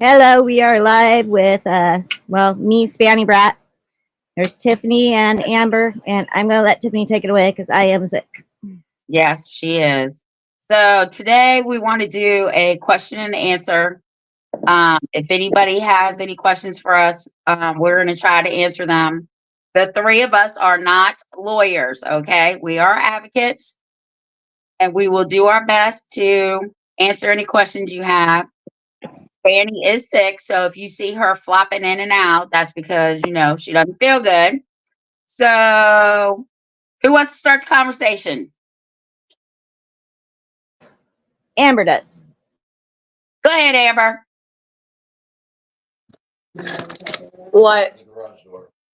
Hello, we are live with, me, Spanny Brat. There's Tiffany and Amber, and I'm going to let Tiffany take it away because I am sick. Yes, she is. So today we want to do a question and answer. If anybody has any questions for us, we're going to try to answer them. The three of us are not lawyers, okay? We are advocates, and we will do our best to answer any questions you have. Fanny is sick, so if you see her flopping in and out, that's because, she doesn't feel good. So, who wants to start the conversation? Amber does. Go ahead, Amber. What?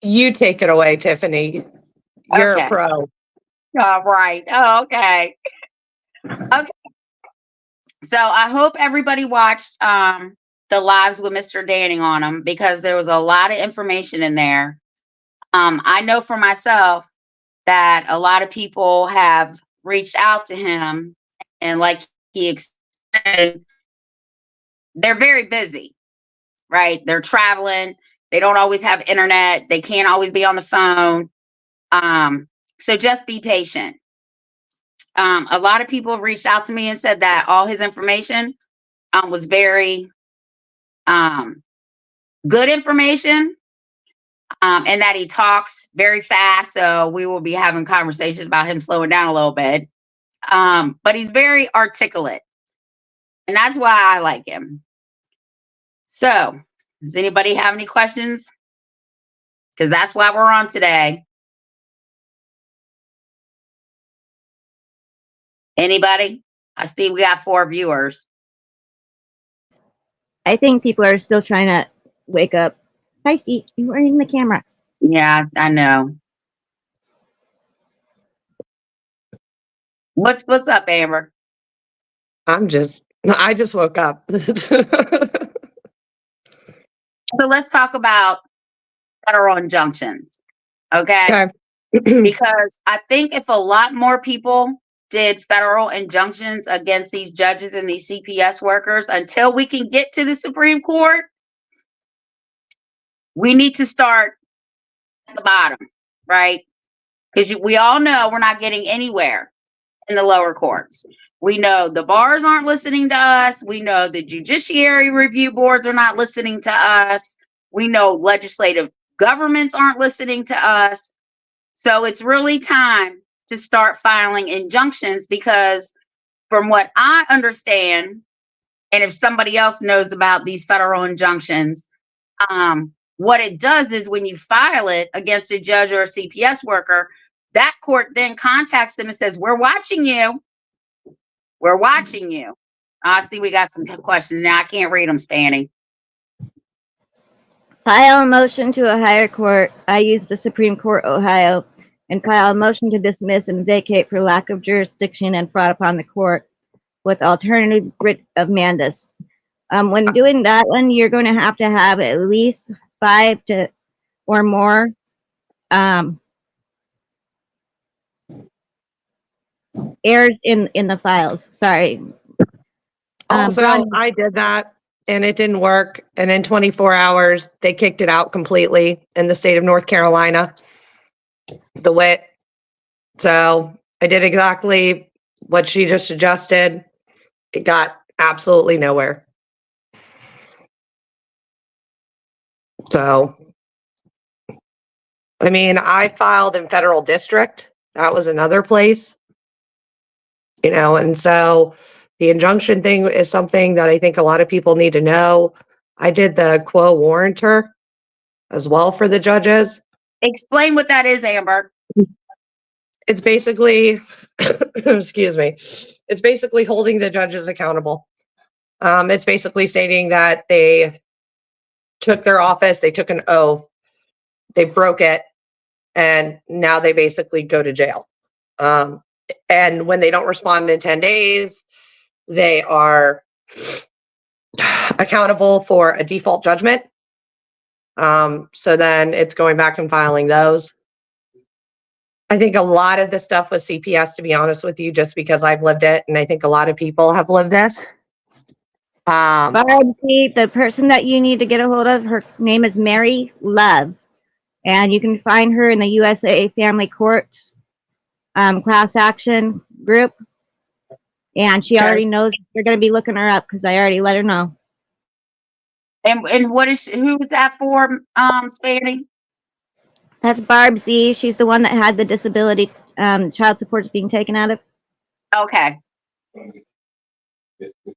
You take it away, Tiffany. You're Okay. a pro. All right. Oh, okay. Okay. So I hope everybody watched the lives with Mr. Danning on them because there was a lot of information in there. I know for myself that a lot of people have reached out to him, and like he explained, they're very busy, right? They're traveling. They don't always have internet. They can't always be on the phone. So just be patient. A lot of people have reached out to me and said that all his information was very good information, and that he talks very fast. So we will be having conversations about him slowing down a little bit. But he's very articulate, and that's why I like him. So, does anybody have any questions? Because that's why we're on today. Anybody? I see we got 4 viewers. I think people are still trying to wake up. Hi, Steve. You are in the camera. Yeah, I know. What's up, Amber? I just woke up. So let's talk about federal injunctions. Okay. Okay. Because I think if a lot more people did federal injunctions against these judges and these CPS workers until we can get to the Supreme Court, we need to start at the bottom, right? Because we all know we're not getting anywhere in the lower courts. We know the bars aren't listening to us. We know the judiciary review boards are not listening to us. We know legislative governments aren't listening to us. So it's really time to start filing injunctions because from what I understand, and if somebody else knows about these federal injunctions, what it does is when you file it against a judge or a CPS worker, that court then contacts them and says, we're watching you. We're watching you. I see we got some questions now. I can't read them, Spanny. File a motion to a higher court. I use the Supreme Court, Ohio, and file a motion to dismiss and vacate for lack of jurisdiction and fraud upon the court with alternative writ of mandamus. When doing that one, you're going to have at least 5 to or more errors in the files. Sorry. Also, I did that and it didn't work. And in 24 hours, they kicked it out completely in the state of North Carolina. The WIT. So I did exactly what she just suggested. It got absolutely nowhere. So, I mean, I filed in federal district. That was another place. And so the injunction thing is something that I think a lot of people need to know. I did the quo warrantor as well for the judges. Explain what that is, Amber. It's basically, excuse me, it's basically holding the judges accountable. It's basically stating that they took their office, they took an oath, they broke it, and now they basically go to jail. And when they don't respond in 10 days, they are accountable for a default judgment. So then it's going back and filing those. I think a lot of the stuff with CPS, to be honest with you, just because I've lived it, and I think a lot of people have lived this. Barb, the person that you need to get a hold of, her name is Mary Love, and you can find her in the USA Family Courts class action group. And she Okay. already knows you're going to be looking her up because I already let her know. And who's that for, Spanny? That's Barb Z. She's the one that had the disability child supports being taken out of. Okay.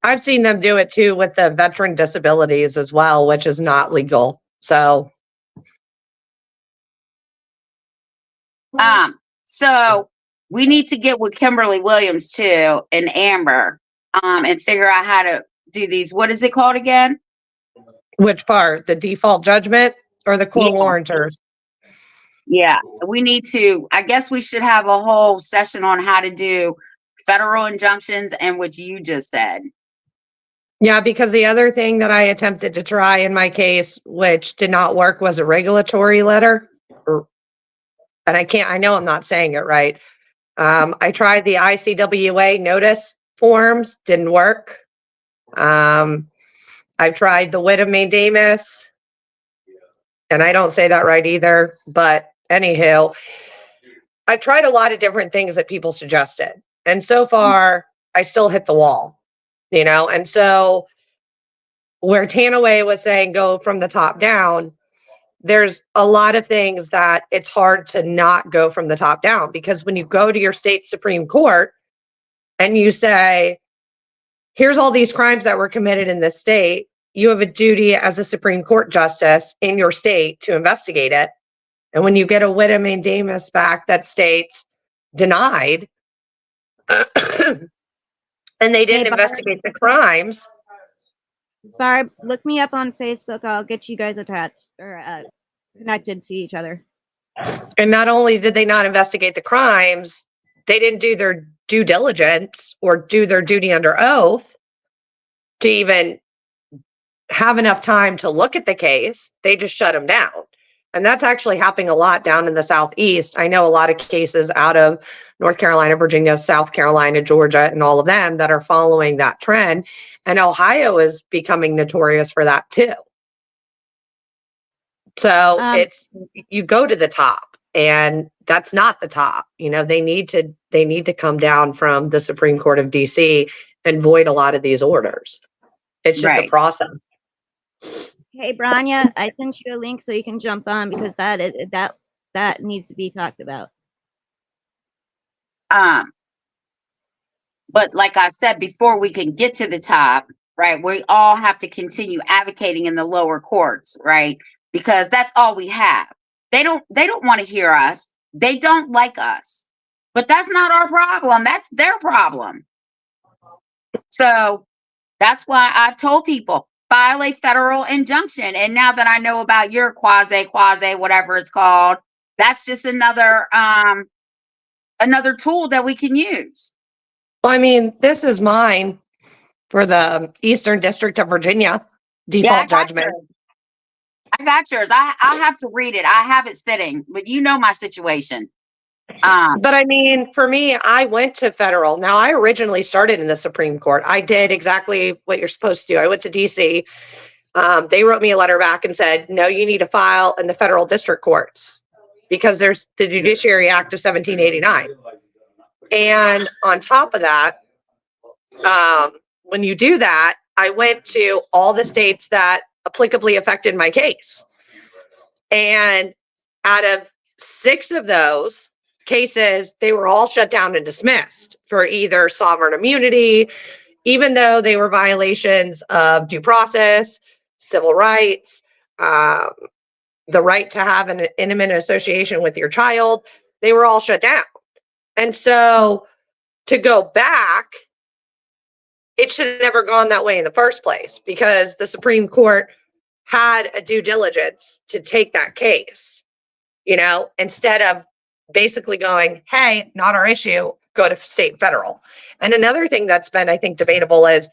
I've seen them do it too with the veteran disabilities as well, which is not legal. So, So we need to get with Kimberly Williams too and Amber, and figure out how to do these. What is it called again? which part? The default judgment or the court Yeah. warranters? Yeah, we need to. I guess we should have a whole session on how to do federal injunctions and what you just said. Yeah, because the other thing that I attempted to try in my case, which did not work, was a regulatory letter. And I know I'm not saying it right. I tried the ICWA notice forms, didn't work. I've tried the writ of mandamus, and I don't say that right either. But anywho, I've tried a lot of different things that people suggested. And so far, I still hit the wall, And so where Tanaway was saying go from the top down, there's a lot of things that it's hard to not go from the top down, because when you go to your state Supreme Court and you say, here's all these crimes that were committed in this state, you have a duty as a Supreme Court justice in your state to investigate it. And when you get a writ of mandamus back that states denied, and they didn't investigate the crimes. Barb, look me up on Facebook. I'll get you guys attached or connected to each other. And not only did they not investigate the crimes, they didn't do their due diligence or do their duty under oath to even have enough time to look at the case. They just shut them down. And that's actually happening a lot down in the Southeast. I know a lot of cases out of North Carolina, Virginia, South Carolina, Georgia, and all of them that are following that trend. And Ohio is becoming notorious for that too. So it's, you go to the top, and that's not the top. They need to come down from the Supreme Court of DC and void a lot of these orders. It's just a process. Hey, Branya, I sent you a link so you can jump on, because that needs to be talked about. But like I said, before we can get to the top, right, we all have to continue advocating in the lower courts, right? Because that's all we have. They don't want to hear us. They don't like us. But that's not our problem. That's their problem. So that's why I've told people, file a federal injunction. And now that I know about your quasi, whatever it's called, that's just another tool that we can use. Well, I mean, this is mine for the Eastern District of Virginia default judgment. I got yours. I'll have to read it. I have it sitting, but you know my situation. But I mean, for me, I went to federal. Now, I originally started in the Supreme Court. I did exactly what you're supposed to do. I went to DC. They wrote me a letter back and said, no, you need to file in the federal district courts because there's the Judiciary Act of 1789. And on top of that, when you do that, I went to all the states that applicably affected my case. And out of 6 of those cases, they were all shut down and dismissed for either sovereign immunity, even though they were violations of due process, civil rights, the right to have an intimate association with your child. They were all shut down. And so to go back, it should have never gone that way in the first place, because the Supreme Court had a due diligence to take that case, instead of basically going, hey, not our issue, go to state and federal. And another thing that's been, I think, debatable is,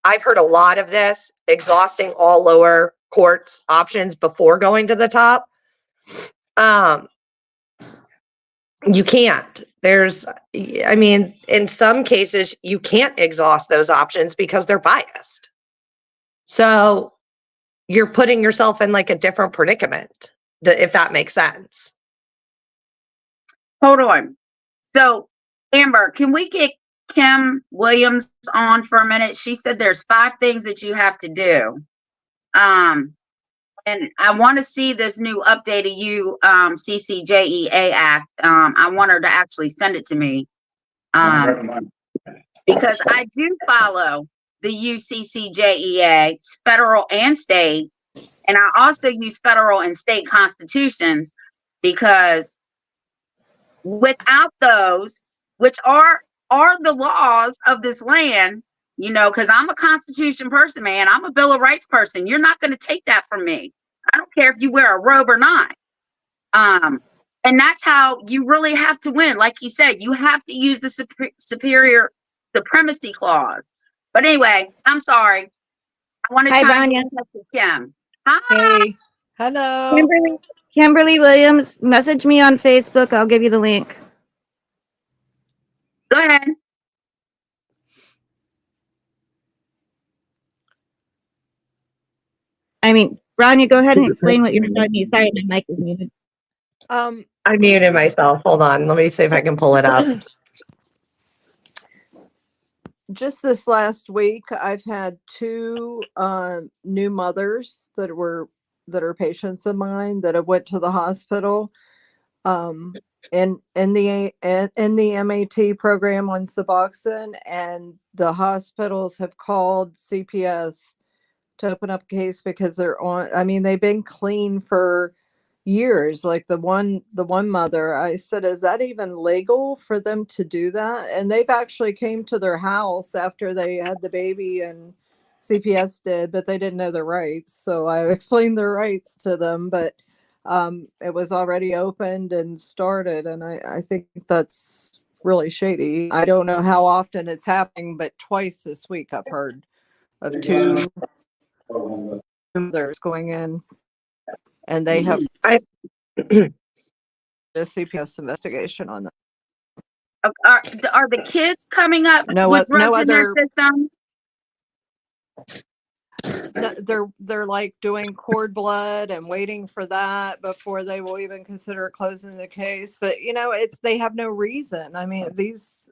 I've heard a lot of this, exhausting all lower courts options before going to the top. You can't. I mean, in some cases, you can't exhaust those options because they're biased. So you're putting yourself in like a different predicament, if that makes sense. Hold on. So, Amber, can we get Kim Williams on for a minute? She said there's 5 things that you have to do. And I want to see this new updated CCJEA Act. I want her to actually send it to me. Because I do follow the UCCJEA, federal and state, and I also use federal and state constitutions, because without those, which are the laws of this land, because I'm a Constitution person, man. I'm a Bill of Rights person. You're not going to take that from me. I don't care if you wear a robe or not. And that's how you really have to win. Like you said, you have to use the superior supremacy clause. But anyway, I'm sorry. I want to Hi, try and Vanya. get in touch with Kim. Hi. Hey, hello. Kimberly Williams, message me on Facebook. I'll give you the link. Go ahead. I mean, Vanya, go ahead and explain what you're telling me. Sorry, my mic is muted. I muted myself. Hold on. Let me see if I can pull it up. Just this last week, I've had 2 new mothers that are patients of mine that have went to the hospital in the MAT program on Suboxone, and the hospitals have called CPS to open up a case because they've been clean for years. Like the one mother, I said, is that even legal for them to do that? And they've actually came to their house after they had the baby, and CPS did, but they didn't know their rights. So I explained their rights to them, but it was already opened and started. And I think that's really shady. I don't know how often it's happening, but twice this week I've heard of 2 mothers going in, and they have the CPS investigation on them. Are the kids coming up with drugs in their system? They're like doing cord blood and waiting for that before they will even consider closing the case. But they have no reason. I mean, these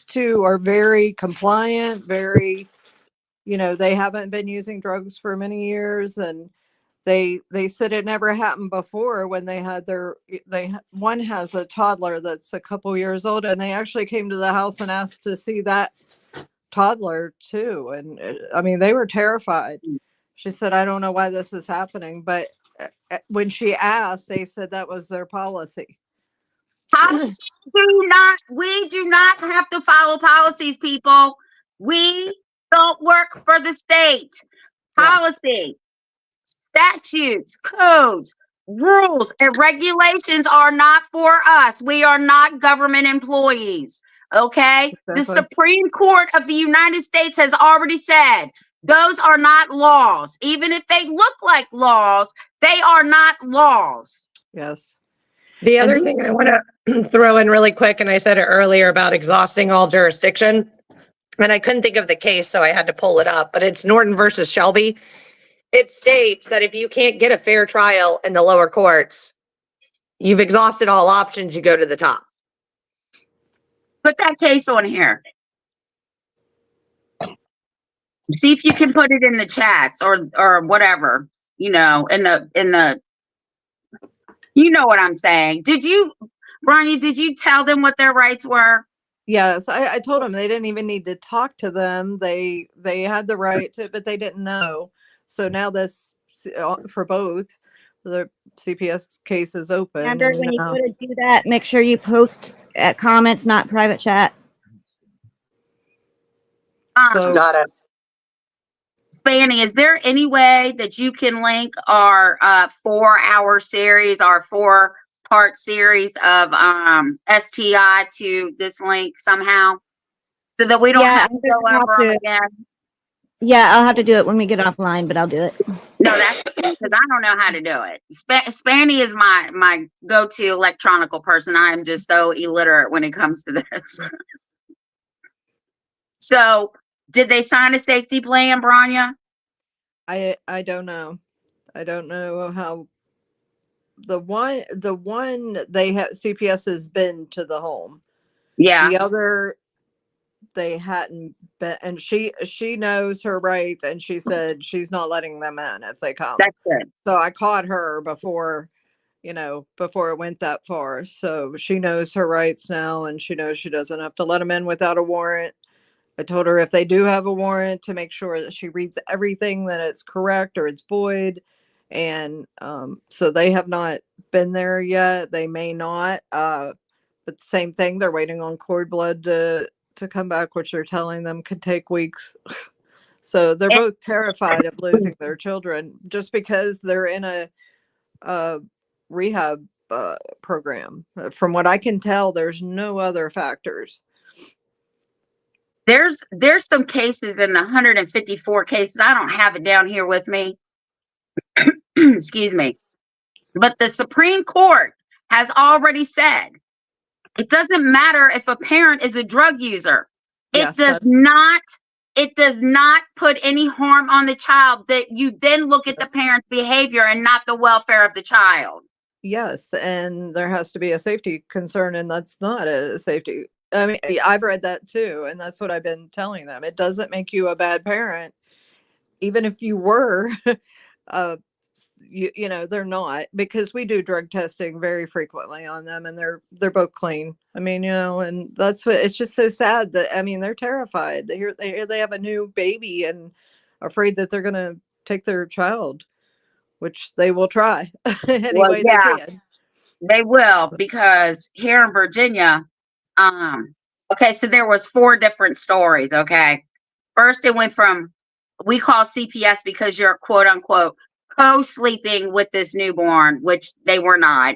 2 are very compliant, very, they haven't been using drugs for many years, and they said it never happened before when they had one has a toddler that's a couple years old, and they actually came to the house and asked to see that toddler too. And I mean, they were terrified. She said, I don't know why this is happening, but when she asked, they said that was their policy. We do not have to follow policies, people. We don't work for the state. Policy, statutes, codes, rules, and regulations are not for us. We are not government employees. Okay? Exactly. The Supreme Court of the United States has already said those are not laws. Even if they look like laws, they are not laws. Yes. The other thing I want to throw in really quick, and I said it earlier about exhausting all jurisdiction, and I couldn't think of the case, so I had to pull it up, but it's Norton versus Shelby. It states that if you can't get a fair trial in the lower courts, you've exhausted all options, you go to the top. Put that case on here. See if you can put it in the chats or whatever, in the what I'm saying. Ronnie, did you tell them what their rights were? Yes, I told them they didn't even need to talk to them. They had the right to, but they didn't know. So now this, for both, the CPS case is open. And when you go to do that, make sure you post at comments, not private chat. Got it. Spanny, is there any way that you can link our 4-hour series, our 4-part series of STI to this link somehow, so that we don't have to go over them again? Yeah, I'll have to do it when we get offline, but I'll do it. No, that's because I don't know how to do it. Spanny is my go-to electronical person. I am just so illiterate when it comes to this. So, did they sign a safety plan, Branya? I don't know. I don't know how the one they have CPS has been to the home. Yeah, The other they hadn't been, and she knows her rights, and she said she's not letting them in if they come. that's good. So I caught her before, before it went that far. So she knows her rights now, and she knows she doesn't have to let them in without a warrant. I told her if they do have a warrant to make sure that she reads everything, that it's correct or it's void. And so they have not been there yet. They may not. But same thing, they're waiting on cord blood to come back, which they're telling them could take weeks. So they're And both terrified of losing their children just because they're in a rehab program. From what I can tell, there's no other factors. there's some cases in the 154 cases. I don't have it down here with me. Excuse me. But the Supreme Court has already said it doesn't matter if a parent is a drug user. Yes, It does not put any harm on the child, that you then look at the Yes. parent's behavior and not the welfare of the child. Yes, and there has to be a safety concern, and that's not a safety. I mean, I've read that too, and that's what I've been telling them. It doesn't make you a bad parent, even if you were. uh, they're not, because we do drug testing very frequently on them, and they're both clean. I mean, and that's what, it's just so sad that, I mean, they're terrified. They have a new baby and afraid that they're gonna take their child, which they will try any Well, way they yeah, can. they will, because here in Virginia, okay, so there was 4 different stories, okay? First, it went from, we call CPS because you're quote unquote co-sleeping with this newborn, which they were not.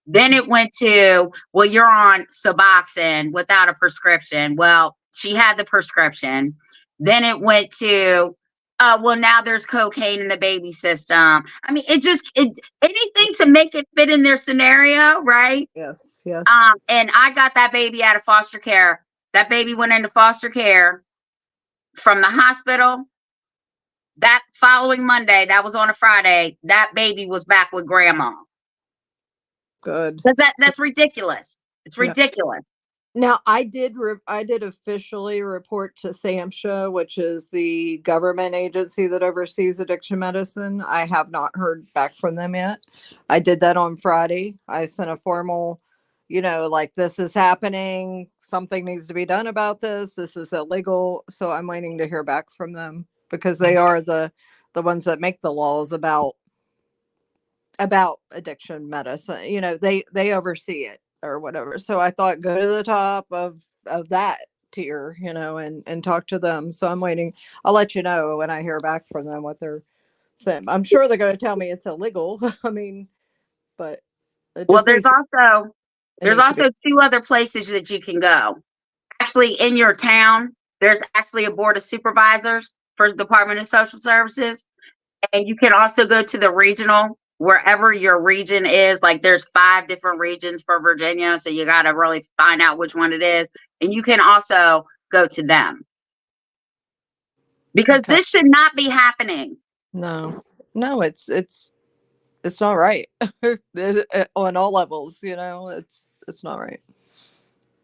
Then it went to, well, you're on Suboxone without a prescription. Well, she had the prescription. Then it went to, well, now there's cocaine in the baby system. I mean, anything to make it fit in their scenario, right? Yes, yes. And I got that baby out of foster care. That baby went into foster care from the hospital. That following Monday, that was on a Friday, that baby was back with grandma. Good. Because that's ridiculous. It's Yeah. ridiculous. Now, I did officially report to SAMHSA, which is the government agency that oversees addiction medicine. I have not heard back from them yet. I did that on Friday. I sent a formal, like, this is happening. Something needs to be done about this. This is illegal. So I'm waiting to hear back from them, because they are the ones that make the laws about addiction medicine. They oversee it or whatever. So I thought, go to the top of that tier, and talk to them. So I'm waiting. I'll let you know when I hear back from them what they're saying. I'm sure they're going to tell me it's illegal. I mean, but it Well, just needs to there's be. also 2 other places that you can go. Actually, in your town, there's actually a board of supervisors for the Department of Social Services. And you can also go to the regional, wherever your region is. Like, there's 5 different regions for Virginia, so you got to really find out which one it is. And you can also go to them, because Okay. this should not be happening. No, it's not right. On all levels, it's not right.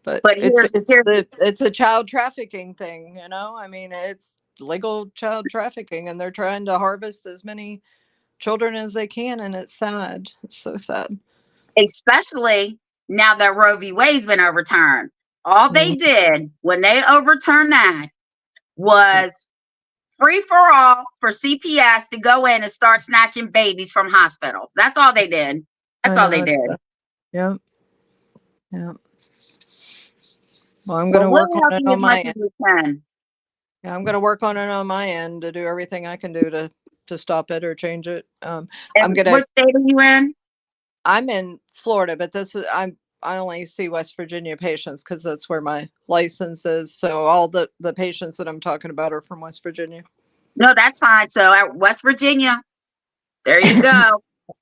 But But it's a child trafficking thing, I mean, it's legal child trafficking, and they're trying to harvest as many children as they can, and it's sad. It's so sad. especially now that Roe v. Wade's been overturned. All they Mhm. did when they overturned that was free for all for CPS to go in and start snatching babies from hospitals. That's all they did. That's I all they know. did. Yeah. Yeah. Well, I'm Well, gonna we'll work on help it you as on my much end. as we can. Yeah, I'm gonna work on it on my end to do everything I can do to stop it or change it. I'm And gonna what state are you in? I'm in Florida, but I only see West Virginia patients because that's where my license is. So all the patients that I'm talking about are from West Virginia. No, that's fine. So at West Virginia, There you go.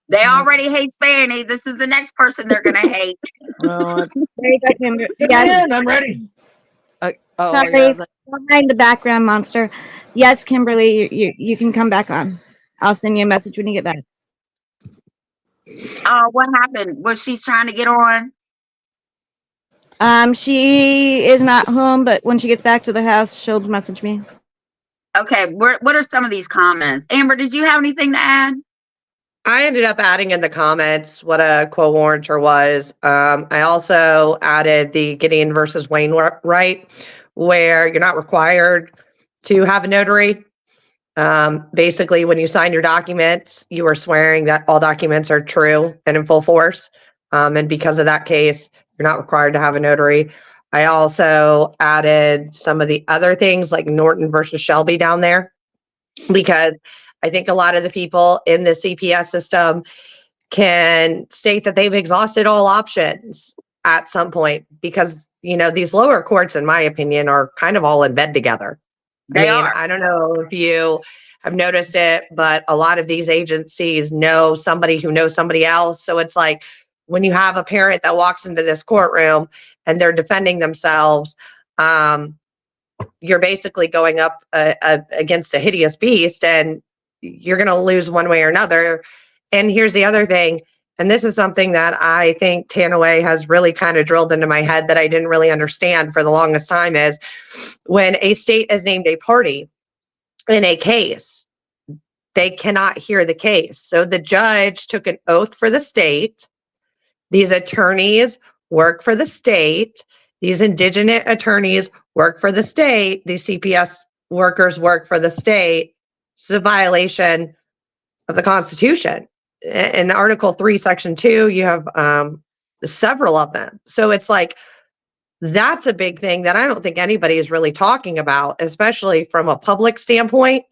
They already hate Spanny. This is the next person they're going to hate. Well, There you go, Kimber. Get Yes, me in. I'm ready. oh sorry, yeah, don't mind the background monster. Yes, Kimberly, you can come back on. I'll send you a message when you get back. What happened? Was she trying to get on? She is not home, but when she gets back to the house, she'll message me. Okay, what are some of these comments? Amber, did you have anything to add? I ended up adding in the comments what a quo warrantor was. I also added the Gideon versus Wainwright, where you're not required to have a notary. Basically, when you sign your documents, you are swearing that all documents are true and in full force. And because of that case, you're not required to have a notary. I also added some of the other things like Norton versus Shelby down there, because I think a lot of the people in the CPS system can state that they've exhausted all options at some point, because, you know, these lower courts, in my opinion, are kind of all in bed together. They are. I don't know if you have noticed it, but a lot of these agencies know somebody who knows somebody else. So it's like when you have a parent that walks into this courtroom and they're defending themselves, you're basically going up against a hideous beast, and you're going to lose one way or another. And here's the other thing, and this is something that I think Tanaway has really kind of drilled into my head that I didn't really understand for the longest time, is when a state is named a party in a case, they cannot hear the case. So the judge took an oath for the state. These attorneys work for the state. These indigenous attorneys work for the state. These CPS workers work for the state. It's a violation of the Constitution. In Article 3, Section 2, you have several of them. So it's like, that's a big thing that I don't think anybody is really talking about, especially from a public standpoint,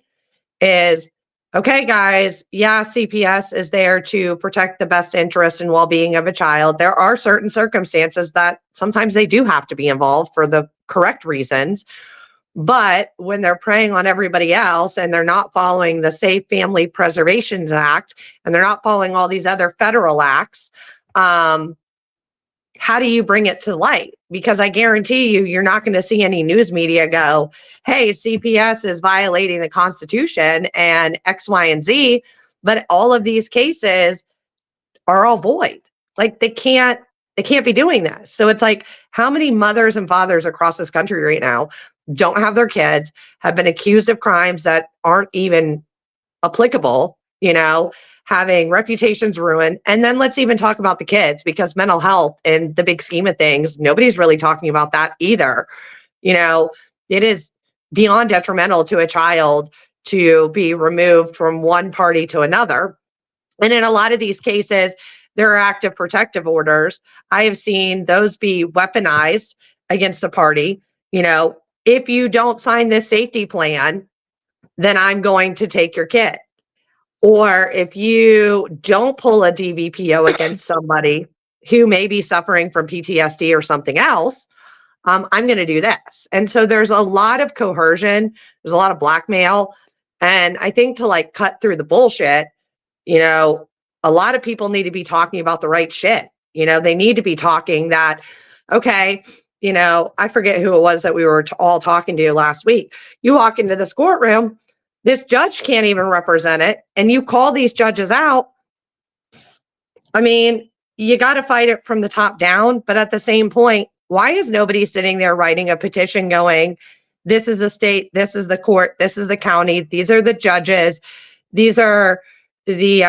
is, okay, guys, yeah, CPS is there to protect the best interest and well-being of a child. There are certain circumstances that sometimes they do have to be involved for the correct reasons. But when they're preying on everybody else and they're not following the Safe Family Preservation Act and they're not following all these other federal acts, how do you bring it to light? Because I guarantee you, you're not going to see any news media go, hey, CPS is violating the Constitution and X, Y, and Z. But all of these cases are all void. Like they can't be doing this. So it's like, how many mothers and fathers across this country right now don't have their kids, have been accused of crimes that aren't even applicable, you know, having reputations ruined. And then let's even talk about the kids, because mental health in the big scheme of things, nobody's really talking about that either. You know, it is beyond detrimental to a child to be removed from one party to another. And in a lot of these cases, there are active protective orders. I have seen those be weaponized against a party. You know, if you don't sign this safety plan, then I'm going to take your kid. Or if you don't pull a DVPO against somebody who may be suffering from PTSD or something else, I'm going to do this. And so there's a lot of coercion. There's a lot of blackmail. And I think to like cut through the bullshit, you know, a lot of people need to be talking about the right shit. You know, they need to be talking that, okay, you know, I forget who it was that we were all talking to last week. You walk into this courtroom, this judge can't even represent it, and you call these judges out. I mean, you got to fight it from the top down, but at the same point, why is nobody sitting there writing a petition going, this is the state, this is the court, this is the county, these are the judges, these are the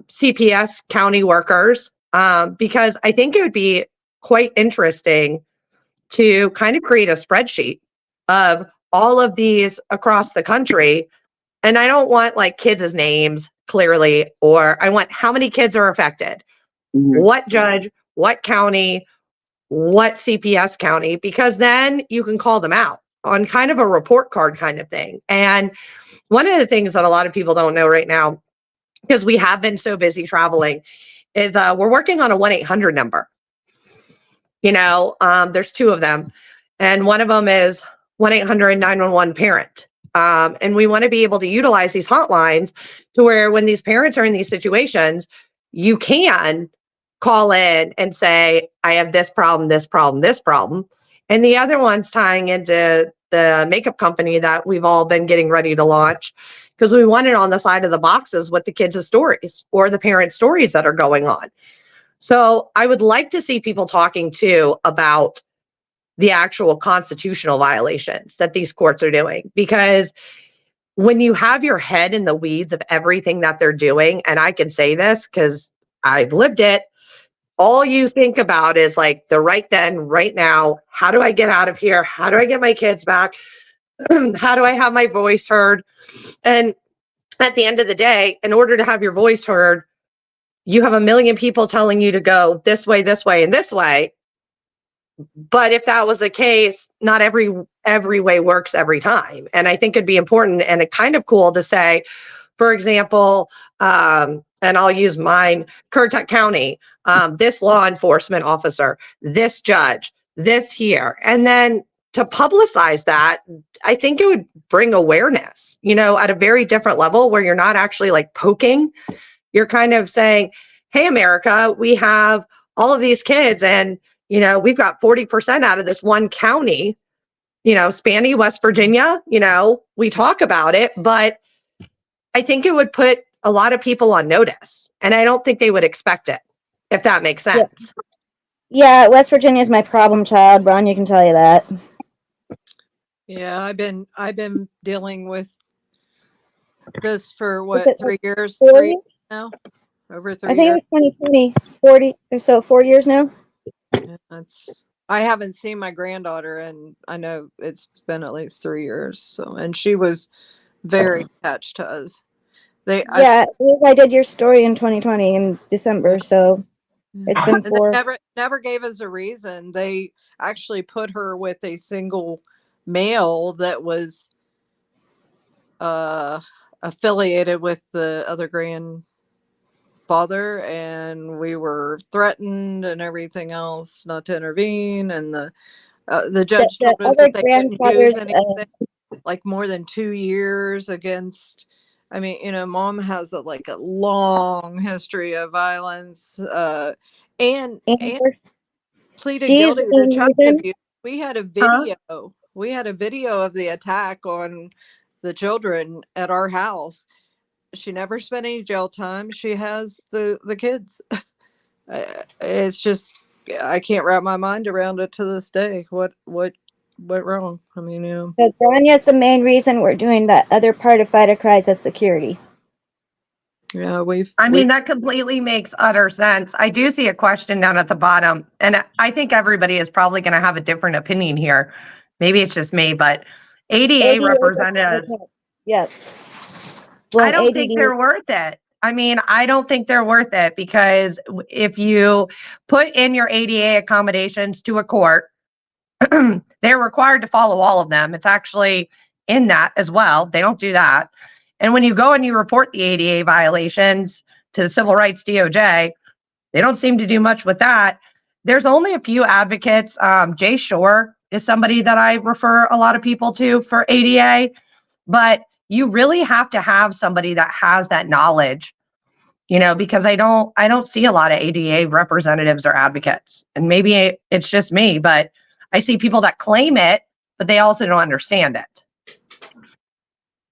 CPS county workers? Because I think it would be quite interesting to kind of create a spreadsheet of all of these across the country. And I don't want like kids' names clearly, or I want how many kids are affected, what judge, what county, what CPS county, because then you can call them out on kind of a report card kind of thing. And one of the things that a lot of people don't know right now, because we have been so busy traveling, is we're working on a 1-800 number. You know, there's two of them. And one of them is 1-800-911 parent. And we want to be able to utilize these hotlines to where when these parents are in these situations, you can call in and say, I have this problem, this problem, this problem. And the other one's tying into the makeup company that we've all been getting ready to launch, because we want it on the side of the boxes with the kids' stories or the parents' stories that are going on. So I would like to see people talking too about the actual constitutional violations that these courts are doing, because when you have your head in the weeds of everything that they're doing, and I can say this because I've lived it, all you think about is like the right then, right now. How do I get out of here? How do I get my kids back? How do I have my voice heard? And at the end of the day, in order to have your voice heard, you have a million people telling you to go this way, and this way. But if that was the case, not every way works every time. And I think it'd be important and it kind of cool to say, for example, and I'll use mine, Currituck County, this law enforcement officer, this judge, this here. And then to publicize that, I think it would bring awareness, at a very different level where you're not actually like poking. You're kind of saying, hey, America, we have all of these kids and, we've got 40% out of this one county, Spanny, West Virginia, we talk about it, but I think it would put a lot of people on notice, and I don't think they would expect it, if that makes sense. Yeah, West Virginia is my problem child, Ron. You can tell you that. Yeah, I've been dealing with this for Is what, it 3 years? 4 3 years? now? Over 3 I think years. it was 2020, 40 or so, 4 years now. Yeah, I haven't seen my granddaughter, and I know it's been at least 3 years. So, and she was very attached to us. Yeah, I did your story in 2020 in December, so it's been and 4. they never gave us a reason. They actually put her with a single male that was affiliated with the other grandfather, and we were threatened and everything else not to intervene. And the judge The told us other that they couldn't use grandfather's, anything like more than 2 years against. I mean, Mom has a long history of violence, and pleaded she's guilty the to main child reason. abuse. We had a Huh? video. We had a video of the attack on the children at our house. She never spent any jail time. She has the kids. It's just, I can't wrap my mind around it to this day. What went wrong? I mean, So Granya's the main reason we're doing that other part of Fighter Cries as security. yeah, That completely makes utter sense. I do see a question down at the bottom, and I think everybody is probably going to have a different opinion here. Maybe it's just me, but ADA representatives, Yes. I don't think they're worth it. I don't think they're worth it, because if you put in your ADA accommodations to a court, they're required to follow all of them. It's actually in that as well. They don't do that. And when you go and you report the ADA violations to the Civil Rights DOJ, they don't seem to do much with that. There's only a few advocates. Jay Shore is somebody that I refer a lot of people to for ADA, but you really have to have somebody that has that knowledge, because I don't see a lot of ADA representatives or advocates. And maybe it's just me, but I see people that claim it, but they also don't understand it.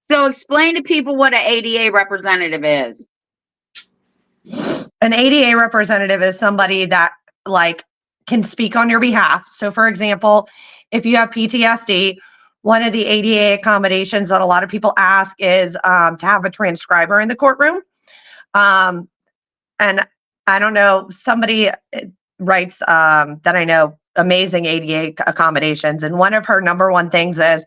So explain to people what an ADA representative is. An ADA representative is somebody that can speak on your behalf. So for example, if you have PTSD, one of the ADA accommodations that a lot of people ask is to have a transcriber in the courtroom. And I don't know, somebody writes that I know amazing ADA accommodations. And one of her number one things is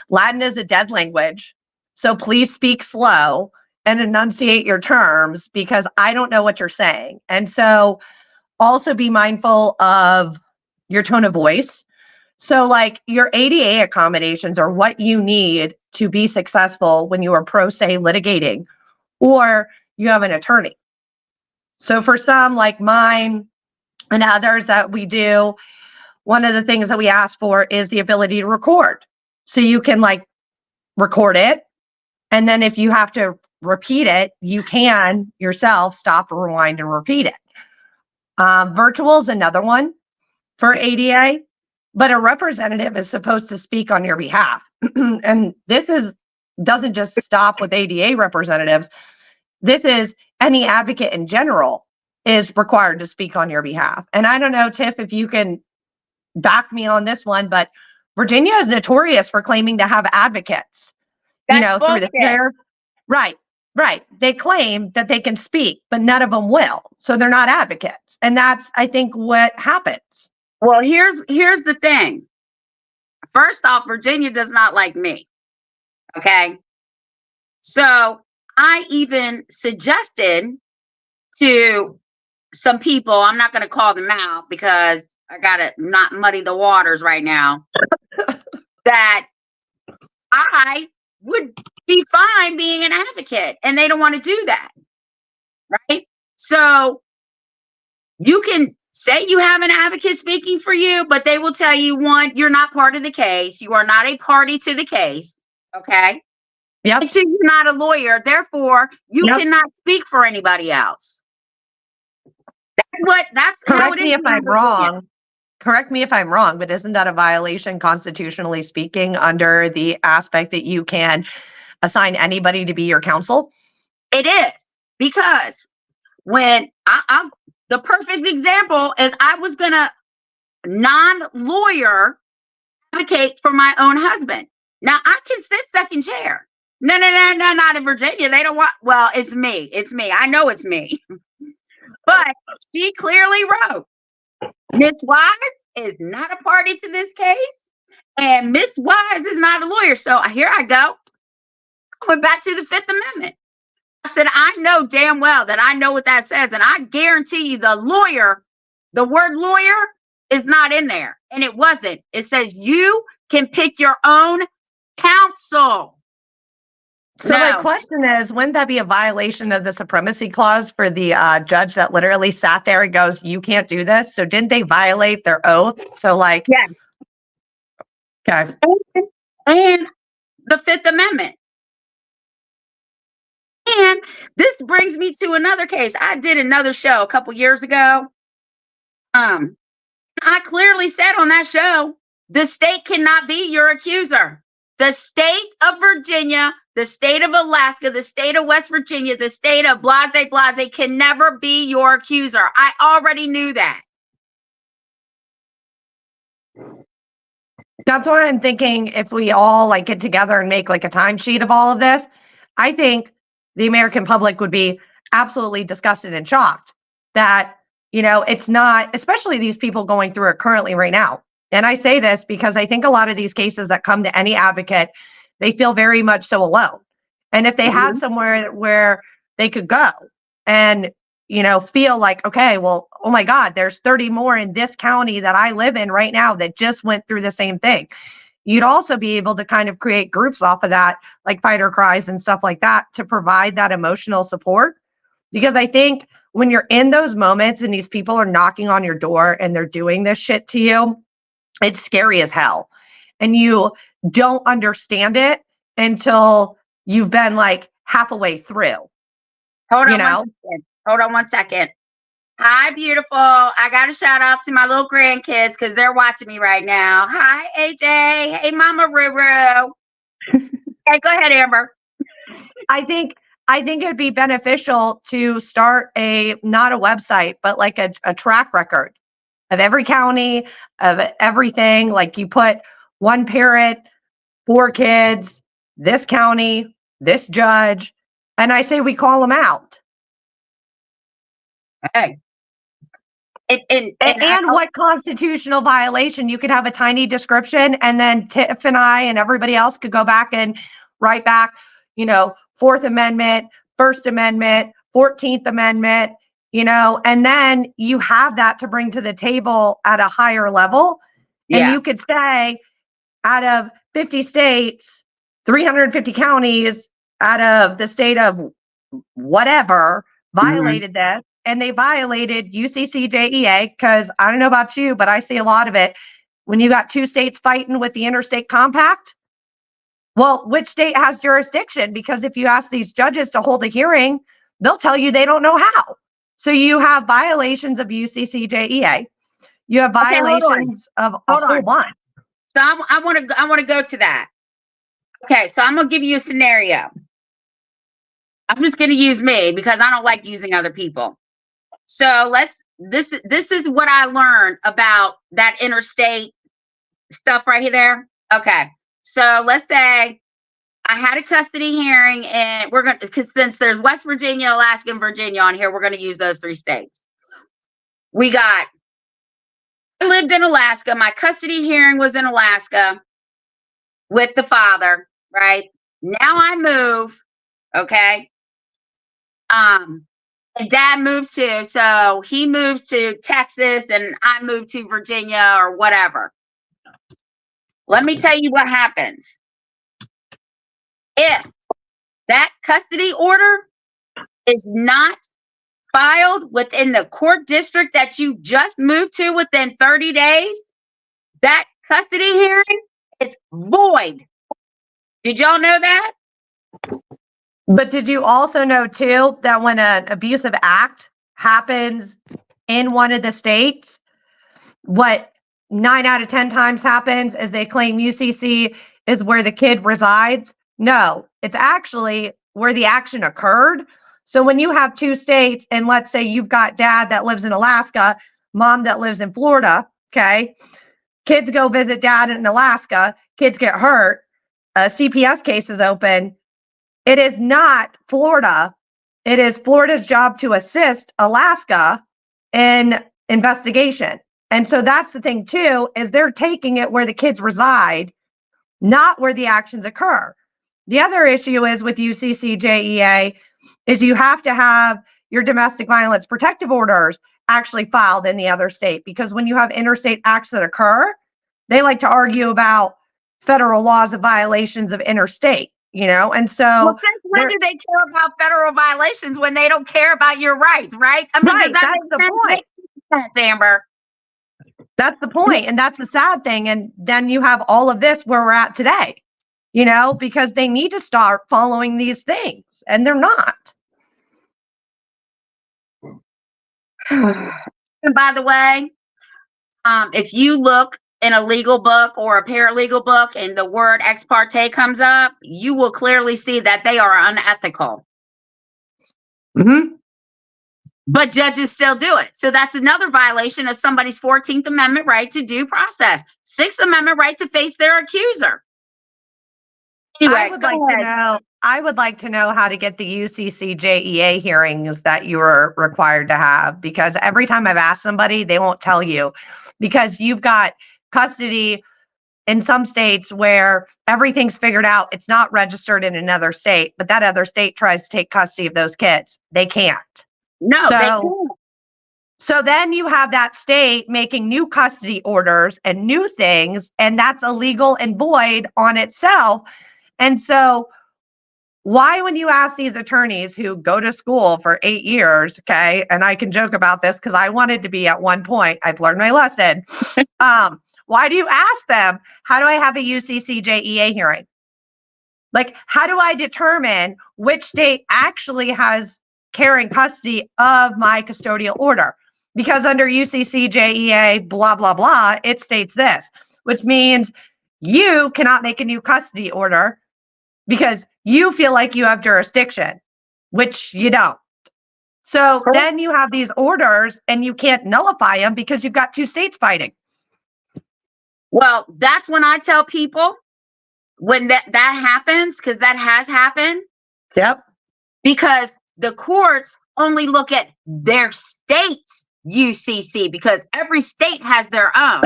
Latin is a dead language. So please speak slow and enunciate your terms, because I don't know what you're saying. And so also be mindful of your tone of voice. So your ADA accommodations are what you need to be successful when you are pro se litigating or you have an attorney. So for some like mine and others that we do, one of the things that we ask for is the ability to record. So you can record it. And then if you have to repeat it, you can yourself stop, rewind, and repeat it. Virtual is another one for ADA, but a representative is supposed to speak on your behalf. And doesn't just stop with ADA representatives. This is any advocate in general is required to speak on your behalf. And I don't know, Tiff, if you can back me on this one, but Virginia is notorious for claiming to have advocates, That's through the bullshit. sheriff. Right. They claim that they can speak, but none of them will. So they're not advocates. And that's, I think, what happens. Well, here's the thing. First off, Virginia does not like me. Okay. So I even suggested to some people, I'm not going to call them out because I got to not muddy the waters right now, that I would be fine being an advocate, and they don't want to do that. Right. So you can say you have an advocate speaking for you, but they will tell you, one, you're not part of the case. You are not a party to the case. Okay. Yep. And two, you're not a lawyer. Therefore, you Yep. cannot speak for anybody else. That's how Correct it me is if in I'm Virginia. wrong. Correct me if I'm wrong, but isn't that a violation constitutionally speaking under the aspect that you can assign anybody to be your counsel? It is, because when the perfect example is I was going to non-lawyer advocate for my own husband. Now I can sit second chair. No, not in Virginia. They don't want, well, it's me. I know it's me. But she clearly wrote, Miss Wise is not a party to this case, and Miss Wise is not a lawyer. So here I go. I went back to the Fifth Amendment. I said, I know damn well that I know what that says, and I guarantee you the word lawyer is not in there. And it wasn't. It says you can pick your own counsel. So my question is, wouldn't that be a violation of the supremacy clause for the judge that literally sat there and goes, you can't do this? So didn't they violate their oath? So yes. Okay. And the Fifth Amendment. And this brings me to another case. I did another show a couple years ago. I clearly said on that show, the state cannot be your accuser. The state of Virginia, the state of Alaska, the state of West Virginia, the state of blase can never be your accuser. I already knew that. That's why I'm thinking if we all get together and make a timesheet of all of this, I think the American public would be absolutely disgusted and shocked that, it's not, especially these people going through it currently right now. And I say this because I think a lot of these cases that come to any advocate, they feel very much so alone. And if they had somewhere where they could go and, feel like, okay, well, oh my God, there's 30 more in this county that I live in right now that just went through the same thing. You'd also be able to kind of create groups off of that, like Fighter Cries and stuff like that, to provide that emotional support. Because I think when you're in those moments and these people are knocking on your door and they're doing this shit to you, it's scary as hell. And you don't understand it until you've been half a way through. Hold on one second. Hi, beautiful. I got a shout out to my little grandkids because they're watching me right now. Hi, AJ. Hey, Mama Ruru. Hey, go ahead, Amber. I think it'd be beneficial to start not a website, but a track record of every county, of everything. You put one parent, 4 kids, this county, this judge, and I say we call them out. Hey. And what constitutional violation? You could have a tiny description, and then Tiff and I and everybody else could go back and write back, Fourth Amendment, First Amendment, 14th Amendment, and then you have that to bring to the table at a higher level. Yeah. And you could say out of 50 states, 350 counties out of the state of whatever violated this. And they violated UCCJEA because I don't know about you, but I see a lot of it when you got 2 states fighting with the interstate compact. Well, which state has jurisdiction? Because if you ask these judges to hold a hearing, they'll tell you they don't know how. So you have violations of UCCJEA. You have Okay, hold on. violations of a Hold whole on. bunch. So I want to go to that. Okay, so I'm gonna give you a scenario. I'm just gonna use me because I don't like using other people. So this is what I learned about that interstate stuff right there. Okay, so let's say I had a custody hearing, and we're gonna, because since there's West Virginia, Alaska, and Virginia on here, we're gonna use those 3 states. I lived in Alaska. My custody hearing was in Alaska with the father, right? Now I move, okay? And dad moves too. So he moves to Texas and I move to Virginia or whatever. Let me tell you what happens. If that custody order is not filed within the court district that you just moved to within 30 days, that custody hearing is void. Did y'all know that? But did you also know too that when an abusive act happens in one of the states, what 9 out of 10 times happens is they claim UCC is where the kid resides? No, it's actually where the action occurred. So when you have 2 states, and let's say you've got dad that lives in Alaska, mom that lives in Florida, okay? Kids go visit dad in Alaska, kids get hurt, a CPS case is open. It is not Florida. It is Florida's job to assist Alaska in investigation. And so that's the thing too, is they're taking it where the kids reside, not where the actions occur. The other issue is with UCCJEA is you have to have your domestic violence protective orders actually filed in the other state, because when you have interstate acts that occur, they like to argue about federal laws of violations of interstate, and so Well, since when do they care about federal violations when they don't care about your rights, right? I mean, right, does that that's the make sense? point. Makes sense, Amber. That's the point, and that's the sad thing. And then you have all of this where we're at today, because they need to start following these things, and they're not. And by the way, if you look in a legal book or a paralegal book and the word ex parte comes up, you will clearly see that they are unethical. Mm-hmm. But judges still do it. So that's another violation of somebody's 14th Amendment right to due process, 6th Amendment right to face their accuser. Anyway, I would like to know how to get the UCCJEA hearings that you were required to have, because every time I've asked somebody, they won't tell you, because you've got custody in some states where everything's figured out. It's not registered in another state, but that other state tries to take custody of those kids. They can't. No, they can't. So then you have that state making new custody orders and new things, and that's illegal and void on itself. And so why, when you ask these attorneys who go to school for 8 years, okay, and I can joke about this because I wanted to be at one point, I've learned my lesson. Why do you ask them, how do I have a UCCJEA hearing? Like, how do I determine which state actually has care and custody of my custodial order? Because under UCCJEA, blah, blah, blah, it states this, which means you cannot make a new custody order because you feel like you have jurisdiction, which you don't. So then you have these orders and you can't nullify them because you've got 2 states fighting. Well, that's when I tell people when that happens, because that has happened. Yep. Because the courts only look at their state's UCC, because every state has their own.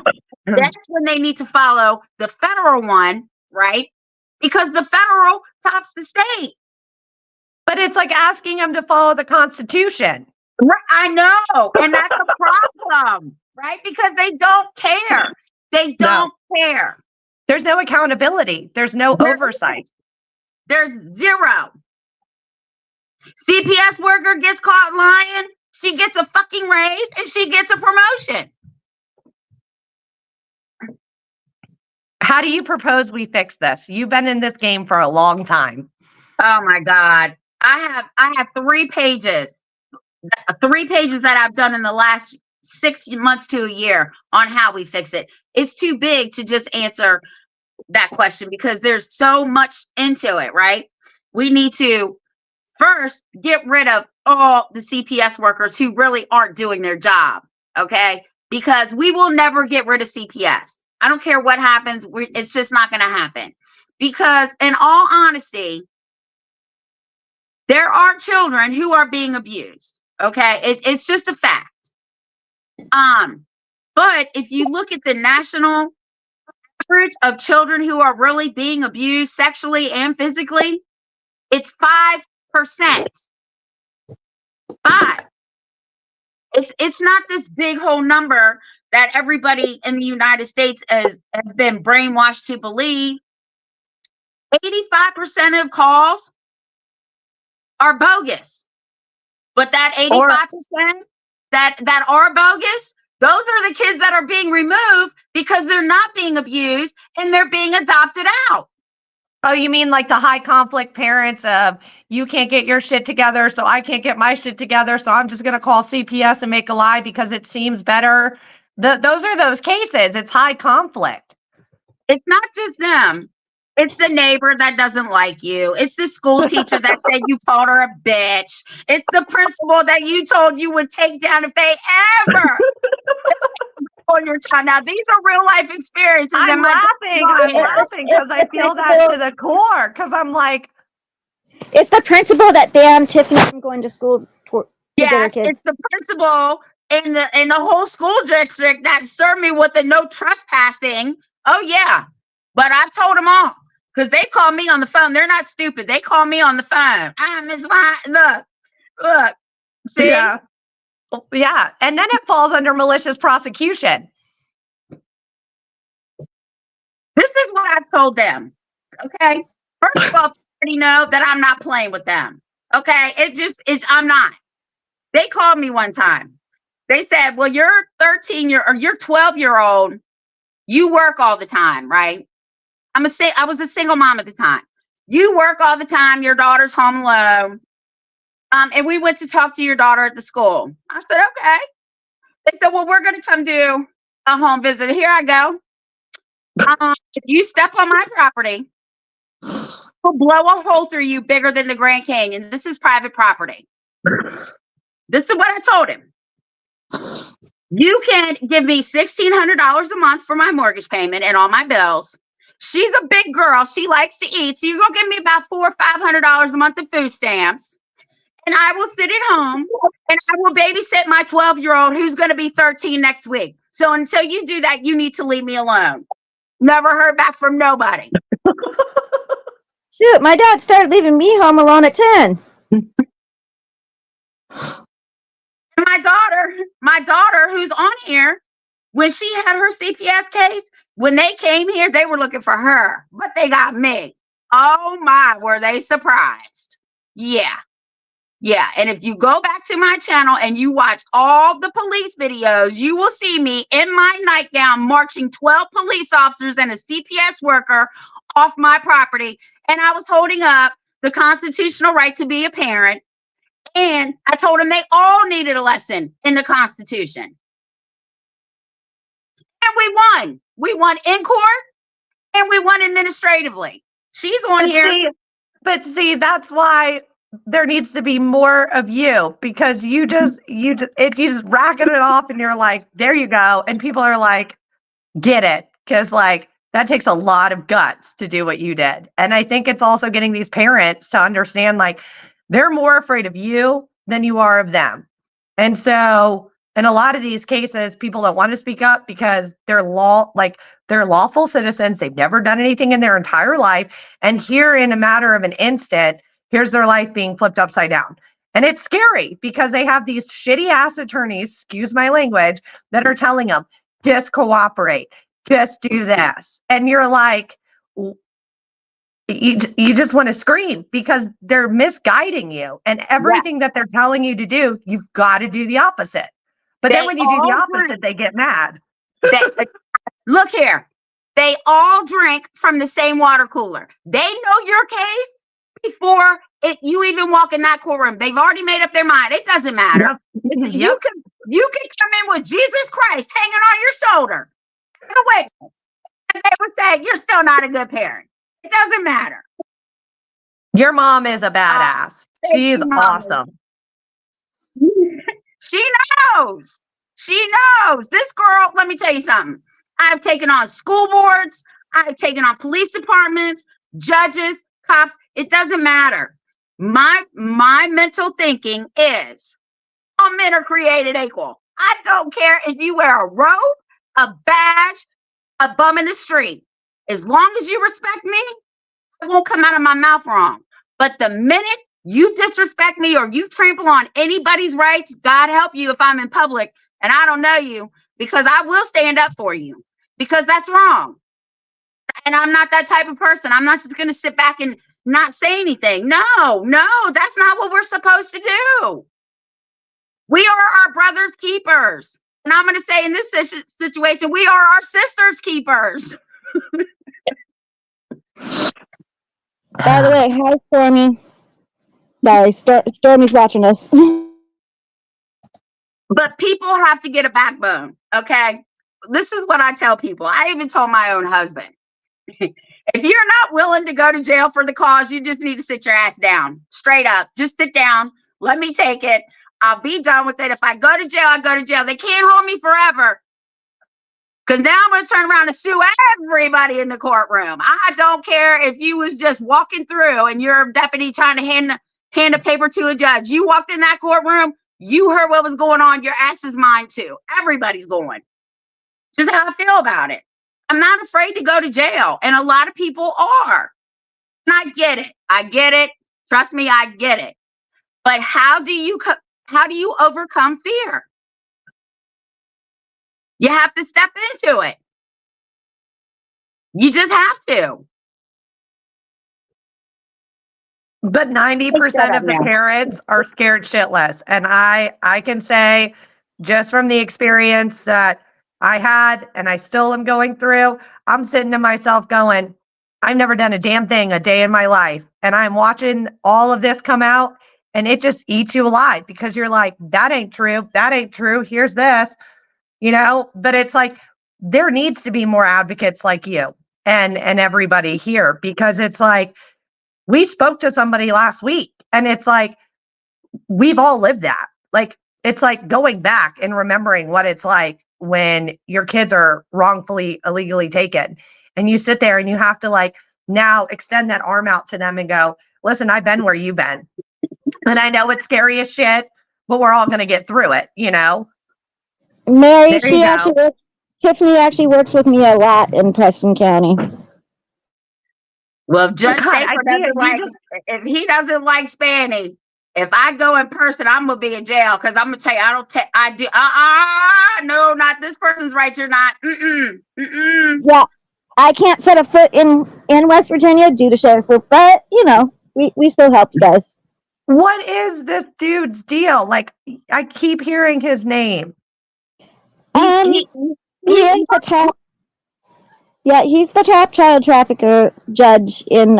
That's when they need to follow the federal one, right? Because the federal tops the state. But it's like asking them to follow the Constitution. Right, I know. And that's a problem, right? Because they don't care. They don't care. There's no accountability. There's no oversight. There's zero. CPS worker gets caught lying, she gets a fucking raise and she gets a promotion. How do you propose we fix this? You've been in this game for a long time. Oh my God. I have 3 pages. 3 pages that I've done in the last 6 months to a year on how we fix it. It's too big to just answer that question because there's so much into it, right? We need to first get rid of all the CPS workers who really aren't doing their job, okay? Because we will never get rid of CPS. I don't care what happens. It's just not going to happen. Because in all honesty, there are children who are being abused. Okay, it's just a fact. But if you look at the national average of children who are really being abused sexually and physically, it's 5%. 5. It's not this big whole number that everybody in the United States has been brainwashed to believe. 85% of calls are bogus. But that 85% that are bogus, those are the kids that are being removed because they're not being abused and they're being adopted out. Oh, you mean like the high conflict parents of you can't get your shit together, so I can't get my shit together, so I'm just going to call CPS and make a lie because it seems better. Those are those cases. It's high conflict. It's not just them. It's the neighbor that doesn't like you. It's the school teacher that said you called her a bitch. It's the principal that you told you would take down if they ever on your time. Now, these are real life experiences. I'm laughing because I feel that to the core. Because I'm like, It's the principal that banned Tiffany from going to school with the other yes, kids. it's the principal in the whole school district that served me with the no trespassing. Oh yeah, but I've told them all. Because they call me on the phone. They're not stupid. They call me on the phone. Ms. White, look. See? yeah. And then it falls under malicious prosecution. This is what I've told them. Okay. First of all, you already know that I'm not playing with them. Okay. I'm not. They called me one time. They said, well, you're 12-year-old. You work all the time, right? I was a single mom at the time. You work all the time. Your daughter's home alone. And we went to talk to your daughter at the school. I said, okay. They said, well, we're going to come do a home visit. Here I go. If you step on my property, we'll blow a hole through you bigger than the Grand Canyon. This is private property. This is what I told him. You can give me $1,600 a month for my mortgage payment and all my bills. She's a big girl. She likes to eat. So you're going to give me about $400 or $500 a month of food stamps. And I will sit at home and I will babysit my 12-year-old who's going to be 13 next week. So until you do that, you need to leave me alone. Never heard back from nobody. Shoot, my dad started leaving me home alone at 10. My daughter who's on here, when she had her CPS case, when they came here, they were looking for her, but they got me. Oh my, were they surprised? Yeah. Yeah. And if you go back to my channel and you watch all the police videos, you will see me in my nightgown marching 12 police officers and a CPS worker off my property. And I was holding up the constitutional right to be a parent. And I told them they all needed a lesson in the Constitution. And we won. We won in court and we won administratively. She's on here. But see, that's why there needs to be more of you, because you just racking it off and you're like, there you go. And people are like, get it. Because like, that takes a lot of guts to do what you did. And I think it's also getting these parents to understand, like, they're more afraid of you than you are of them. And so in a lot of these cases, people don't want to speak up because they're lawful citizens. They've never done anything in their entire life. And here in a matter of an instant, here's their life being flipped upside down. And it's scary because they have these shitty ass attorneys, excuse my language, that are telling them, just cooperate, just do this. And you're like, you just want to scream because they're misguiding you, and everything that they're telling you to do, you've got to do the opposite. But then when you do the opposite, they get mad. Look here. They all drink from the same water cooler. They know your case before you even walk in that courtroom. They've already made up their mind. It doesn't matter. Yep. You can come in with Jesus Christ hanging on your shoulder as a witness, and they would say you're still not a good parent. It doesn't matter. Your mom is a badass. She's awesome. She knows. She knows. This girl, let me tell you something. I've taken on school boards. I've taken on police departments, judges, cops. It doesn't matter. My mental thinking is all men are created equal. I don't care if you wear a robe, a badge, a bum in the street. As long as you respect me, it won't come out of my mouth wrong. But the minute you disrespect me or you trample on anybody's rights, God help you if I'm in public and I don't know you, because I will stand up for you, because that's wrong. And I'm not that type of person. I'm not just going to sit back and not say anything. No, that's not what we're supposed to do. We are our brother's keepers. And I'm going to say in this situation, we are our sister's keepers. By the way, hi, Stormy. Sorry, Stormy's watching us. But people have to get a backbone, okay? This is what I tell people. I even told my own husband, if you're not willing to go to jail for the cause, you just need to sit your ass down. Straight up. Just sit down. Let me take it. I'll be done with it. If I go to jail, I go to jail. They can't hold me forever. Because now I'm going to turn around and sue everybody in the courtroom. I don't care if you was just walking through and you're a deputy trying to hand a paper to a judge. You walked in that courtroom, you heard what was going on. Your ass is mine too. Everybody's going. Just how I feel about it. I'm not afraid to go to jail. And a lot of people are. And I get it. I get it. Trust me, I get it. But how do you overcome fear? You have to step into it. You just have to. But 90% of the parents are scared shitless. And I can say, just from the experience that I had and I still am going through, I'm sitting to myself going, I've never done a damn thing a day in my life. And I'm watching all of this come out, and it just eats you alive, because you're like, that ain't true. That ain't true. Here's this, but it's like, there needs to be more advocates like you and everybody here, because it's like, we spoke to somebody last week, and it's like, we've all lived that. Like, it's like going back and remembering what it's like when your kids are wrongfully, illegally taken, and you sit there and you have to like now extend that arm out to them and go, listen, I've been where you've been. And I know it's scary as shit, but we're all going to get through it, Mary, There Tiffany actually works with me a lot in Preston County. Well, if Judge God, Schaefer if he doesn't like Spanny, if I go in person, I'm gonna be in jail, because I'm gonna tell you, no, not this person's right. You're not. Yeah, I can't set a foot in West Virginia due to Schaefer, but we still help you guys. What is this dude's deal? Like, I keep hearing his name. He is the top. Yeah, he's the top child trafficker judge in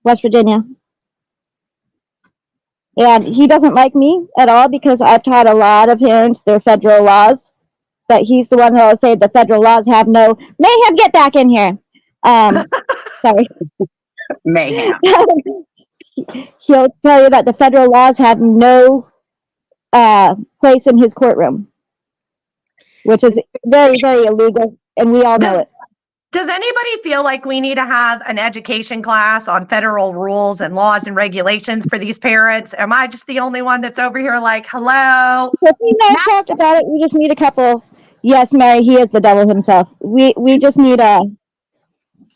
West Virginia. And he doesn't like me at all, because I've taught a lot of parents their federal laws. But he's the one that will say the federal laws have no mayhem. Get back in here. Sorry. Mayhem. He'll tell you that the federal laws have no place in his courtroom, which is very, very illegal, and we all know it. Does anybody feel like we need to have an education class on federal rules and laws and regulations for these parents? Am I just the only one that's over here like, hello? We talked about it. We just need a couple. Yes, Mary, he is the devil himself. We just need a.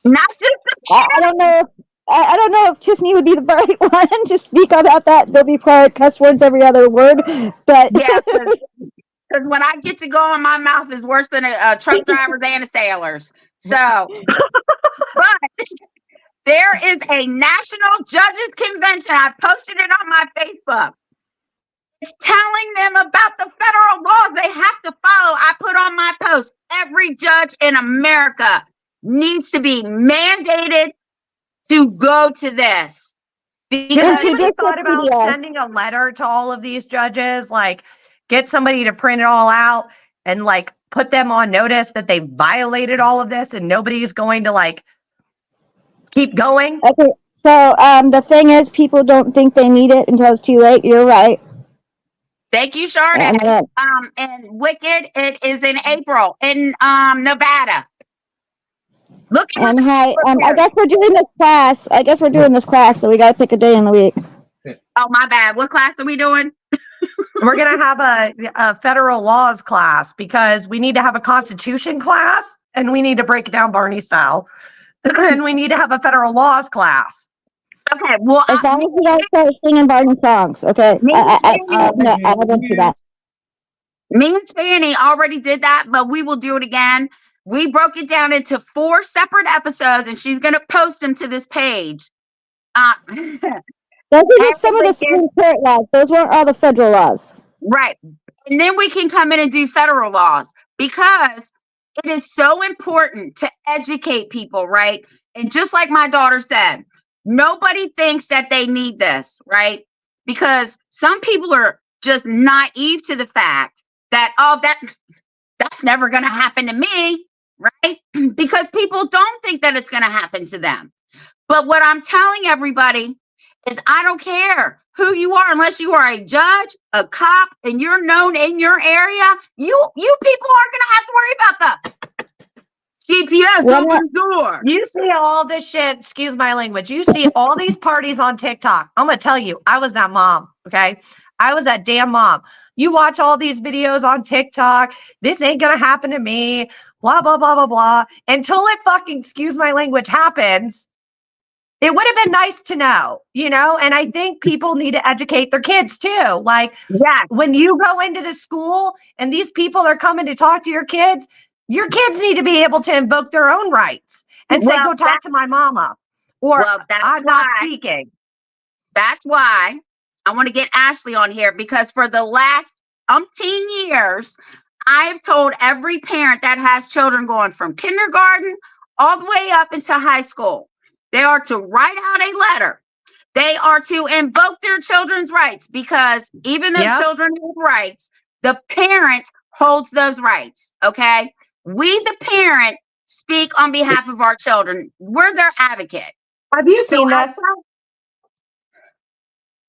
Not just. I don't know. I don't know if Tiffany would be the right one to speak about that. There'll be probably cuss words every other word, but yeah, because when I get to go in, my mouth is worse than a truck driver's and a sailor's. So, but there is a national judges convention. I posted it on my Facebook. It's telling them about the federal laws they have to follow. I put on my post, every judge in America needs to be mandated to go to this. Has Because anybody thought about PDF. sending a letter to all of these judges? Like, get somebody to print it all out and like put them on notice that they violated all of this and nobody's going to like keep going? Okay, so the thing is, people don't think they need it until it's too late. You're right. thank you, Sade. And, And Wicked, it is in April in Nevada. Look at and my hi, I prepared. guess we're doing this class. I guess we're doing this class, so we gotta pick a day in the week. Oh, my bad. What class are we doing? We're going to have a federal laws class because we need to have a constitution class and we need to break it down Barney style. And we need to have a federal laws class. Okay, well, As long as we don't start singing Barney songs, okay? Me I'm too. into that. me and Spanny already did that, but we will do it again. We broke it down into 4 separate episodes, and she's going to post them to this page. Those are just some of the Wicked. Supreme Court laws. Those weren't all the federal laws. Right. And then we can come in and do federal laws because it is so important to educate people, right? And just like my daughter said, nobody thinks that they need this, right? Because some people are just naive to the fact that, oh, that's never going to happen to me, right? Because people don't think that it's going to happen to them. But what I'm telling everybody is I don't care who you are, unless you are a judge, a cop, and you're known in your area, you people aren't going to have to worry about the CPS Well, open the door. You see all this shit, excuse my language. You see all these parties on TikTok. I'm going to tell you, I was that mom, okay? I was that damn mom. You watch all these videos on TikTok. This ain't going to happen to me, blah, blah, blah, blah, blah. Until it fucking, excuse my language, happens. It would have been nice to know, you know? And I think people need to educate their kids too. Like, Yeah, when you go into the school and these people are coming to talk to your kids need to be able to invoke their own rights and say, Well, go talk to my mama, or well, that's I'm not why. speaking. That's why I want to get Ashley on here, because for the last umpteen years, I've told every parent that has children going from kindergarten all the way up into high school, they are to write out a letter. They are to invoke their children's rights, because even though Yep. children have rights, the parent holds those rights. Okay. We, the parent, speak on behalf of our children. We're their advocate. Have you So seen I this? Girl,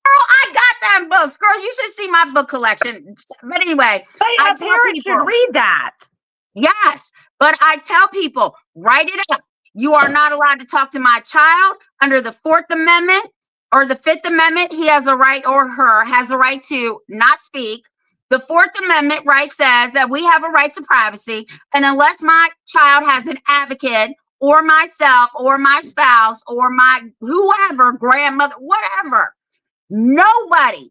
I got them books. Girl, you should see my book collection. But anyway, But I a tell parent people, should read that. yes, but I tell people, write it up. You are not allowed to talk to my child under the 4th Amendment or the 5th Amendment. He has a right, or her has a right, to not speak. The 4th Amendment right says that we have a right to privacy. And unless my child has an advocate, or myself, or my spouse, or my whoever, grandmother, whatever, nobody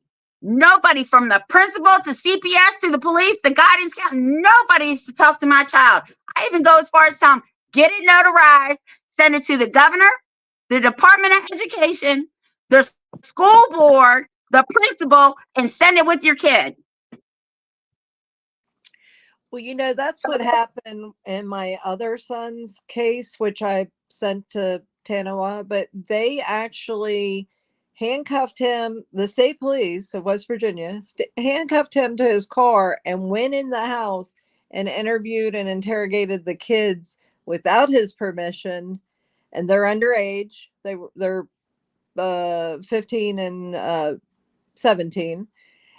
from the principal to CPS to the police, the guidance counselor, nobody is to talk to my child. I even go as far as telling them, get it notarized, send it to the governor, the Department of Education, the school board, the principal, and send it with your kid. Well, you know, that's what happened in my other son's case, which I sent to Tanawa, but they actually handcuffed him, the state police of West Virginia, handcuffed him to his car and went in the house and interviewed and interrogated the kids without his permission. And they're underage. They're 15 and 17.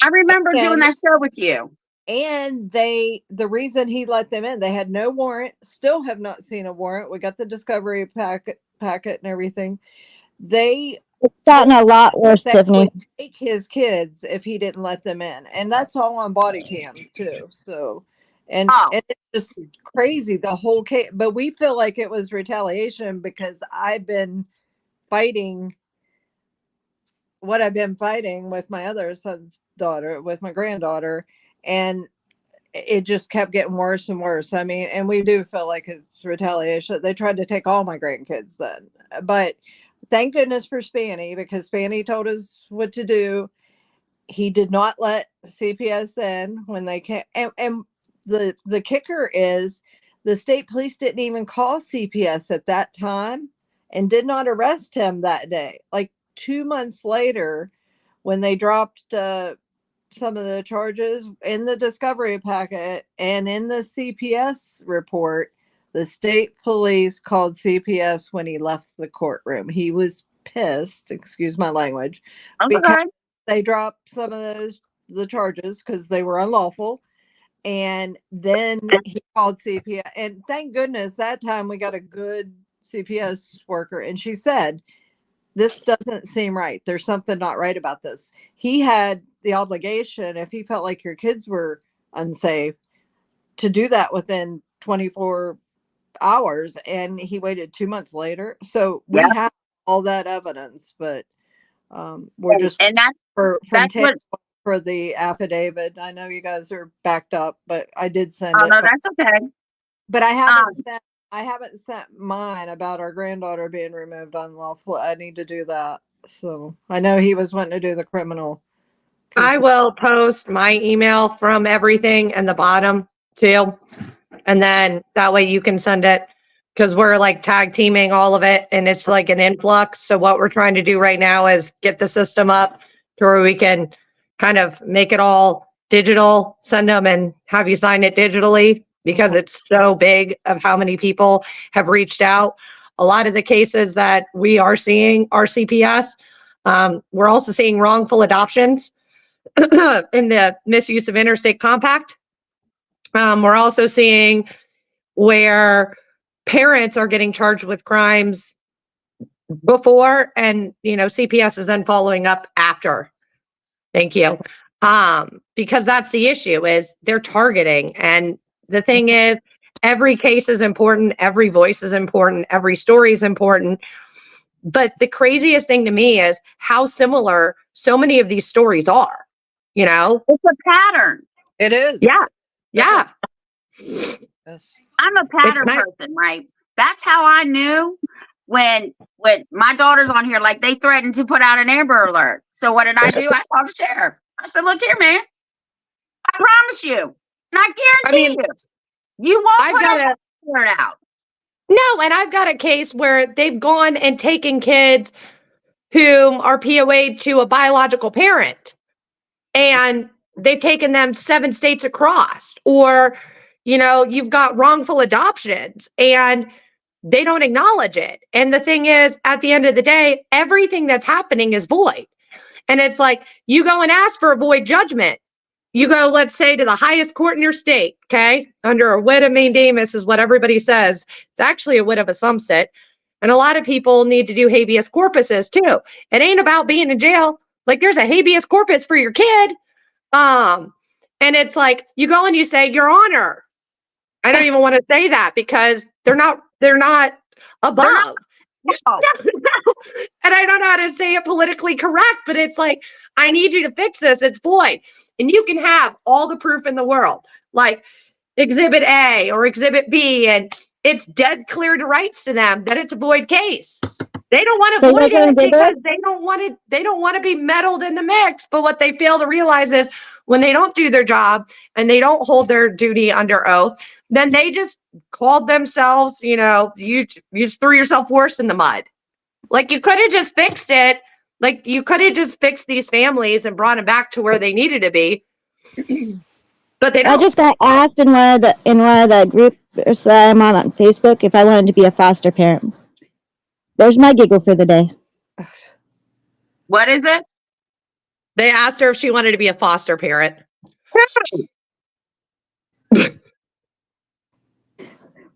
I remember doing that show with you. And the reason he let them in, they had no warrant, still have not seen a warrant. We got the discovery packet and everything. It's gotten a lot worse, They Tiffany. would take his kids if he didn't let them in. And that's all on body cam too. So, and it's just crazy, the whole case. But we feel like it was retaliation because I've been fighting what I've been fighting with my other son's daughter, with my granddaughter. And it just kept getting worse and worse. I mean, and we do feel like it's retaliation. They tried to take all my grandkids then. But thank goodness for Spanny, because Spanny told us what to do. he did not let CPS in when they came. And the kicker is the state police didn't even call CPS at that time and did not arrest him that day. Like 2 months later, when they dropped some of the charges in the discovery packet and in the CPS report, the state police called CPS when he left the courtroom. He was pissed, excuse my language, because Okay. they dropped some of the charges because they were unlawful. And then he called CPS. And thank goodness that time we got a good CPS worker. And she said, this doesn't seem right. There's something not right about this. He had the obligation, if he felt like your kids were unsafe, to do that within 24 hours. And he waited 2 months later. So we Yep. have all that evidence, but we're just And from that's what. for the affidavit. I know you guys are backed up, but I did send Oh it. no, that's okay. But I haven't sent mine about our granddaughter being removed unlawful. I need to do that. So I know he was wanting to do the criminal. I will post my email from everything in the bottom too. And then that way you can send it, because we're like tag teaming all of it and it's like an influx. So what we're trying to do right now is get the system up to where we can kind of make it all digital, send them and have you sign it digitally, because it's so big of how many people have reached out. A lot of the cases that we are seeing are CPS. We're also seeing wrongful adoptions in the misuse of interstate compact. We're also seeing where parents are getting charged with crimes before, and CPS is then following up after. Thank you. Because that's the issue, is they're targeting. And the thing is, every case is important, every voice is important, every story is important. But the craziest thing to me is how similar so many of these stories are. It's a pattern. It is. Yeah. Yeah. Yes. I'm a pattern person, right? That's how I knew when my daughter's on here, like they threatened to put out an Amber Alert. So what did I do? I called the sheriff. I said, look here, man. I promise you, and I guarantee you won't put an Amber Alert out. No, and I've got a case where they've gone and taken kids who are POA'd to a biological parent, and they've taken them 7 states across. Or, you've got wrongful adoptions and they don't acknowledge it. And the thing is, at the end of the day, everything that's happening is void. And it's like, you go and ask for a void judgment. You go, let's say, to the highest court in your state, okay? Under a writ of mandamus is what everybody says. It's actually a writ of assumpsit. And a lot of people need to do habeas corpuses too. It ain't about being in jail. Like, there's a habeas corpus for your kid. And it's like, you go and you say, Your Honor. I don't even want to say that because they're not above. And I don't know how to say it politically correct, but it's like, I need you to fix this. It's void. And you can have all the proof in the world, like Exhibit A or Exhibit B, and it's dead clear to rights to them that it's a void case. They don't want to void it because they don't want to be meddled in the mix. But what they fail to realize is, when they don't do their job and they don't hold their duty under oath, then they just called themselves, you just threw yourself worse in the mud. Like, you could have just fixed it. Like, you could have just fixed these families and brought them back to where they needed to be. But they don't. I just got asked in one of the groups that I'm on Facebook if I wanted to be a foster parent. There's my giggle for the day. What is it? They asked her if she wanted to be a foster parent.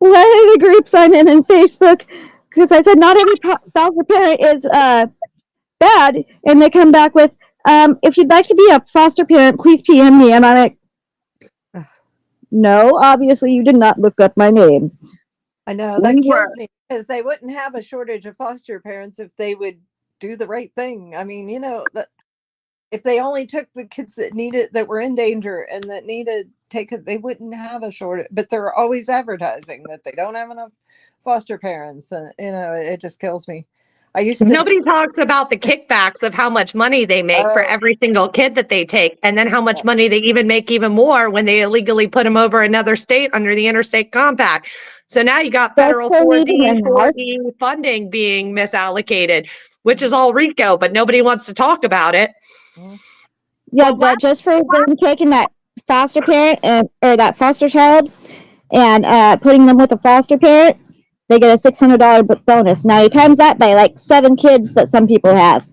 One of the groups I'm in Facebook, because I said not every foster parent is bad, and they come back with, if you'd like to be a foster parent, please PM me. And I'm like, no, obviously you did not look up my name. I know, that kills me, because they wouldn't have a shortage of foster parents if they would do the right thing. I mean, if they only took the kids that were in danger and that needed they wouldn't have a shortage. But they're always advertising that they don't have enough foster parents, and it just kills me. I used to. Nobody talks about the kickbacks of how much money they make for every single kid that they take, and then how much money they even make even more when they illegally put them over another state under the interstate compact. So now you got federal 4D, 4E funding being misallocated, which is all RICO, but nobody wants to talk about it. Yeah, that just for them taking that foster parent or that foster child and putting them with a foster parent, they get a $600 bonus. Now you times that by like 7 kids that some people have.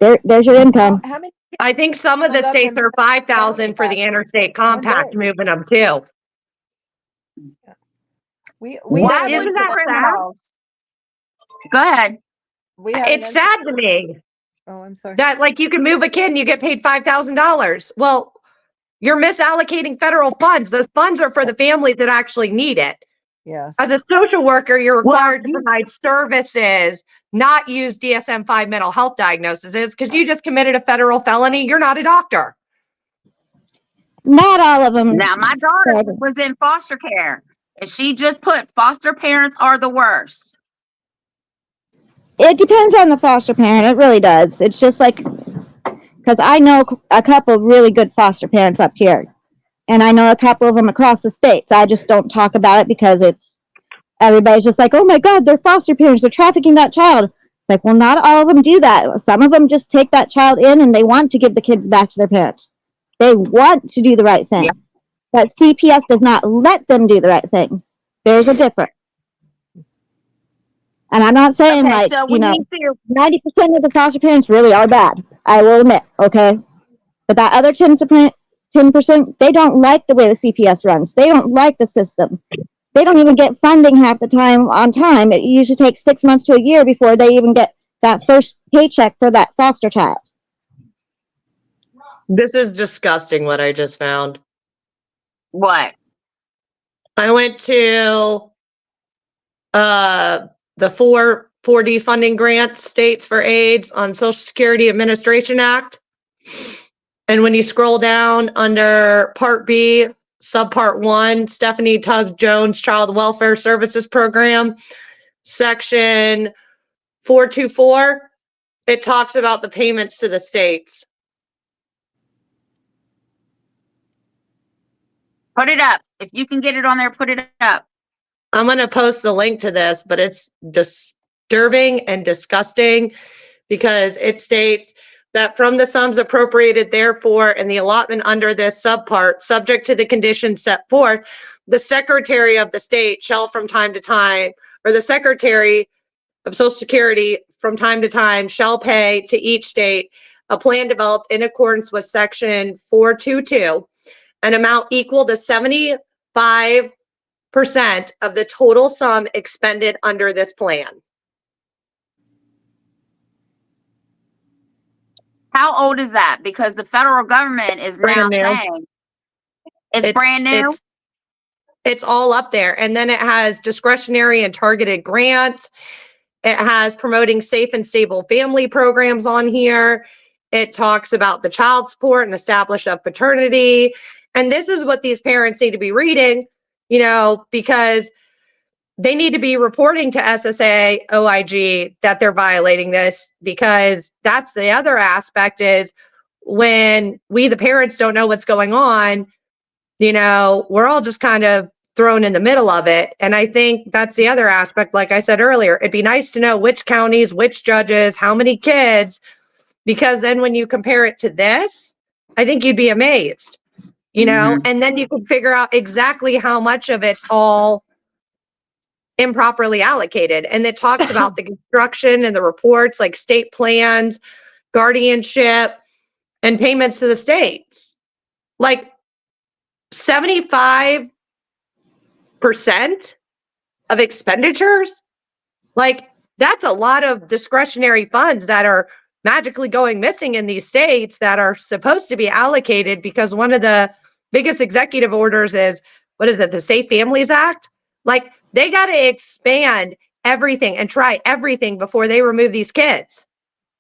There's your income. How many? I think some of the states are 5,000 for the interstate compact moving them too. Why isn't that criminals? Go ahead. It's sad to me. Oh, I'm sorry. That like you can move a kid and you get paid $5,000. Well, you're misallocating federal funds. Those funds are for the families that actually need it. Yes. As a social worker, you're required to provide services, not use DSM-5 mental health diagnoses, because you just committed a federal felony. You're not a doctor. Not all of them. Now, my daughter was in foster care, and she just put foster parents are the worst. It depends on the foster parent. It really does. It's just like, because I know a couple really good foster parents up here, and I know a couple of them across the states. I just don't talk about it because everybody's just like, oh my God, they're foster parents. They're trafficking that child. It's like, well, not all of them do that. Some of them just take that child in and they want to give the kids back to their parents. They want to do the right thing. Yep. But CPS does not let them do the right thing. There's a difference. And I'm not saying 90% of the foster parents really are bad. I will admit, okay? But that other 10%, they don't like the way the CPS runs. They don't like the system. They don't even get funding half the time on time. It usually takes 6 months to a year before they even get that first paycheck for that foster child. This is disgusting what I just found. What? I went to the 4D funding grants states for AIDS on Social Security Administration Act. And when you scroll down under Part B, Subpart 1, Stephanie Tubbs Jones Child Welfare Services Program, Section 424, it talks about the payments to the states. Put it up. If you can get it on there, put it up. I'm going to post the link to this, but it's disturbing and disgusting because it states that from the sums appropriated therefore and the allotment under this subpart, subject to the conditions set forth, the Secretary of the state shall from time to time, or the Secretary of Social Security from time to time shall pay to each state a plan developed in accordance with Section 422, an amount equal to 75% of the total sum expended under this plan. How old is that? Because the federal government is now saying it's brand new. It's all up there. And then it has discretionary and targeted grants. It has promoting safe and stable family programs on here. It talks about the child support and establish of paternity. And this is what these parents need to be reading, you know, because they need to be reporting to SSA, OIG that they're violating this, because that's the other aspect is when we, the parents, don't know what's going on, you know, we're all just kind of thrown in the middle of it. And I think that's the other aspect. Like I said earlier, it'd be nice to know which counties, which judges, how many kids, because then when you compare it to this, I think you'd be amazed, you know, and then you could figure out exactly how much of it's all improperly allocated. And it talks about the construction and the reports like state plans, guardianship, and payments to the states. Like 75% of expenditures, like that's a lot of discretionary funds that are magically going missing in these states that are supposed to be allocated, because one of the biggest executive orders is, what is it, the Safe Families Act? Like they got to expand everything and try everything before they remove these kids.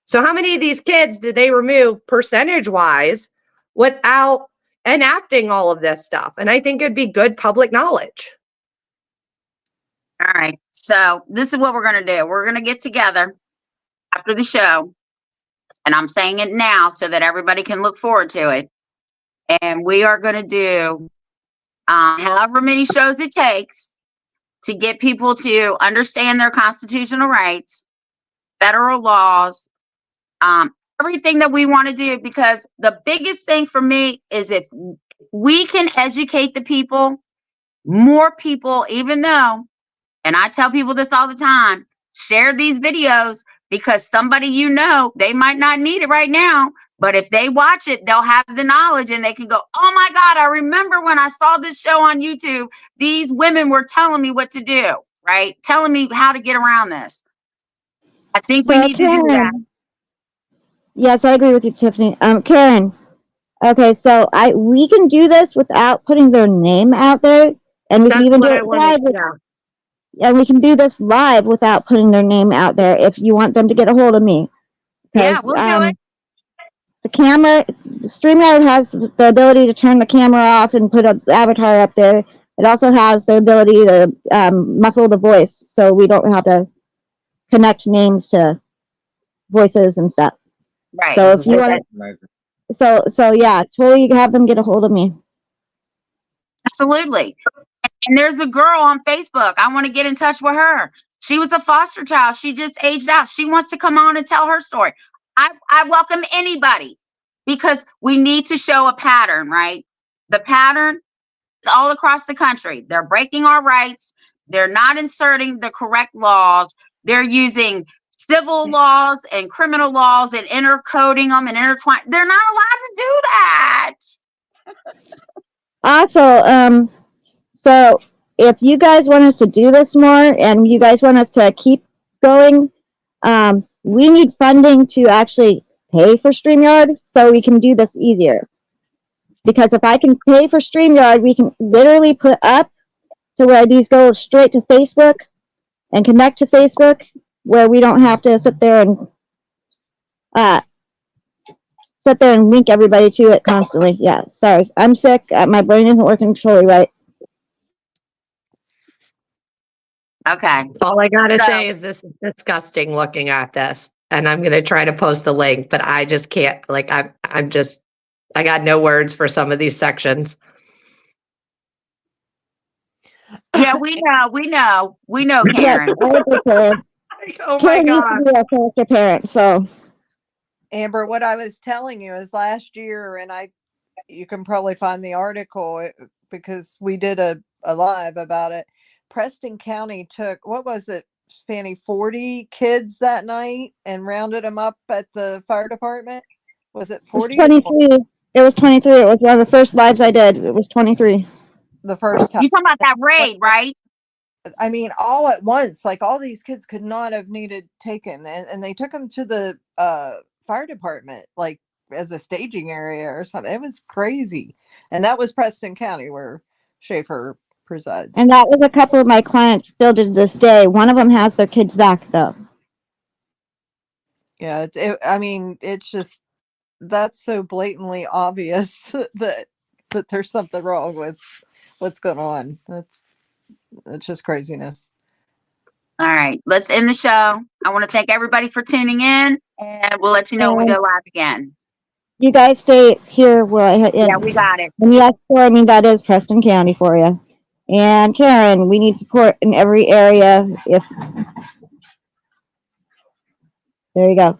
So how many of these kids did they remove percentage wise without enacting all of this stuff? And I think it'd be good public knowledge. All right. So this is what we're going to do. We're going to get together after the show, and I'm saying it now so that everybody can look forward to it. And we are going to do however many shows it takes to get people to understand their constitutional rights, federal laws, everything that we want to do, because the biggest thing for me is if we can educate the people, more people, even though, and I tell people this all the time, share these videos, because somebody, they might not need it right now, but if they watch it, they'll have the knowledge and they can go, oh my God, I remember when I saw this show on YouTube, these women were telling me what to do, right? Telling me how to get around this. I think we So need to do that. Karen, yes, I agree with you, Tiffany. Karen, okay, so we can do this without putting their name out there, and we can That's even do what I it wanted. live. Yeah. And we can do this live without putting their name out there if you want them to get a hold of me. Yeah, Because we'll do it. the camera, StreamYard has the ability to turn the camera off and put an avatar up there. It also has the ability to muffle the voice, so we don't have to connect names to voices and stuff. Right. So if you want, so yeah, totally have them get a hold of me. Absolutely. And there's a girl on Facebook. I want to get in touch with her. She was a foster child. She just aged out. She wants to come on and tell her story. I welcome anybody, because we need to show a pattern, right? The pattern is all across the country. They're breaking our rights. They're not inserting the correct laws. They're using civil laws and criminal laws and intercoding them and intertwine. They're not allowed to do that. Also, so if you guys want us to do this more and you guys want us to keep going, we need funding to actually pay for StreamYard so we can do this easier. Because if I can pay for StreamYard, we can literally put up to where these go straight to Facebook and connect to Facebook, where we don't have to sit there and link everybody to it constantly. Yeah, sorry, I'm sick. My brain isn't working totally right. Okay. All I gotta So- say is this is disgusting looking at this. And I'm gonna try to post the link, but I just can't, like, I got no words for some of these sections. Yeah, we know, Karen. Yeah, I agree, Karen. Oh my Karen used God. to be a foster parent, so Amber, what I was telling you is last year, and you can probably find the article because we did a live about it. Preston County took, what was it, Spanny, 40 kids that night and rounded them up at the fire department? Was it it was 40? 23. It was 23. It was one of the first lives I did. It was 23. The first time. You talking about that raid, right? I mean, all at once, like all these kids could not have needed taken, and they took them to the fire department, like as a staging area or something. It was crazy. And that was Preston County where Schaefer presides. And that was a couple of my clients still to this day. One of them has their kids back, though. Yeah, I mean, it's just, that's so blatantly obvious that there's something wrong with what's going on. It's just craziness. All right, let's end the show. I want to thank everybody for tuning in, and we'll let you know when we go live again. You guys stay here where I had. Yeah, we got it. And yes, I mean, that is Preston County for you. And Karen, we need support in every area. There you go.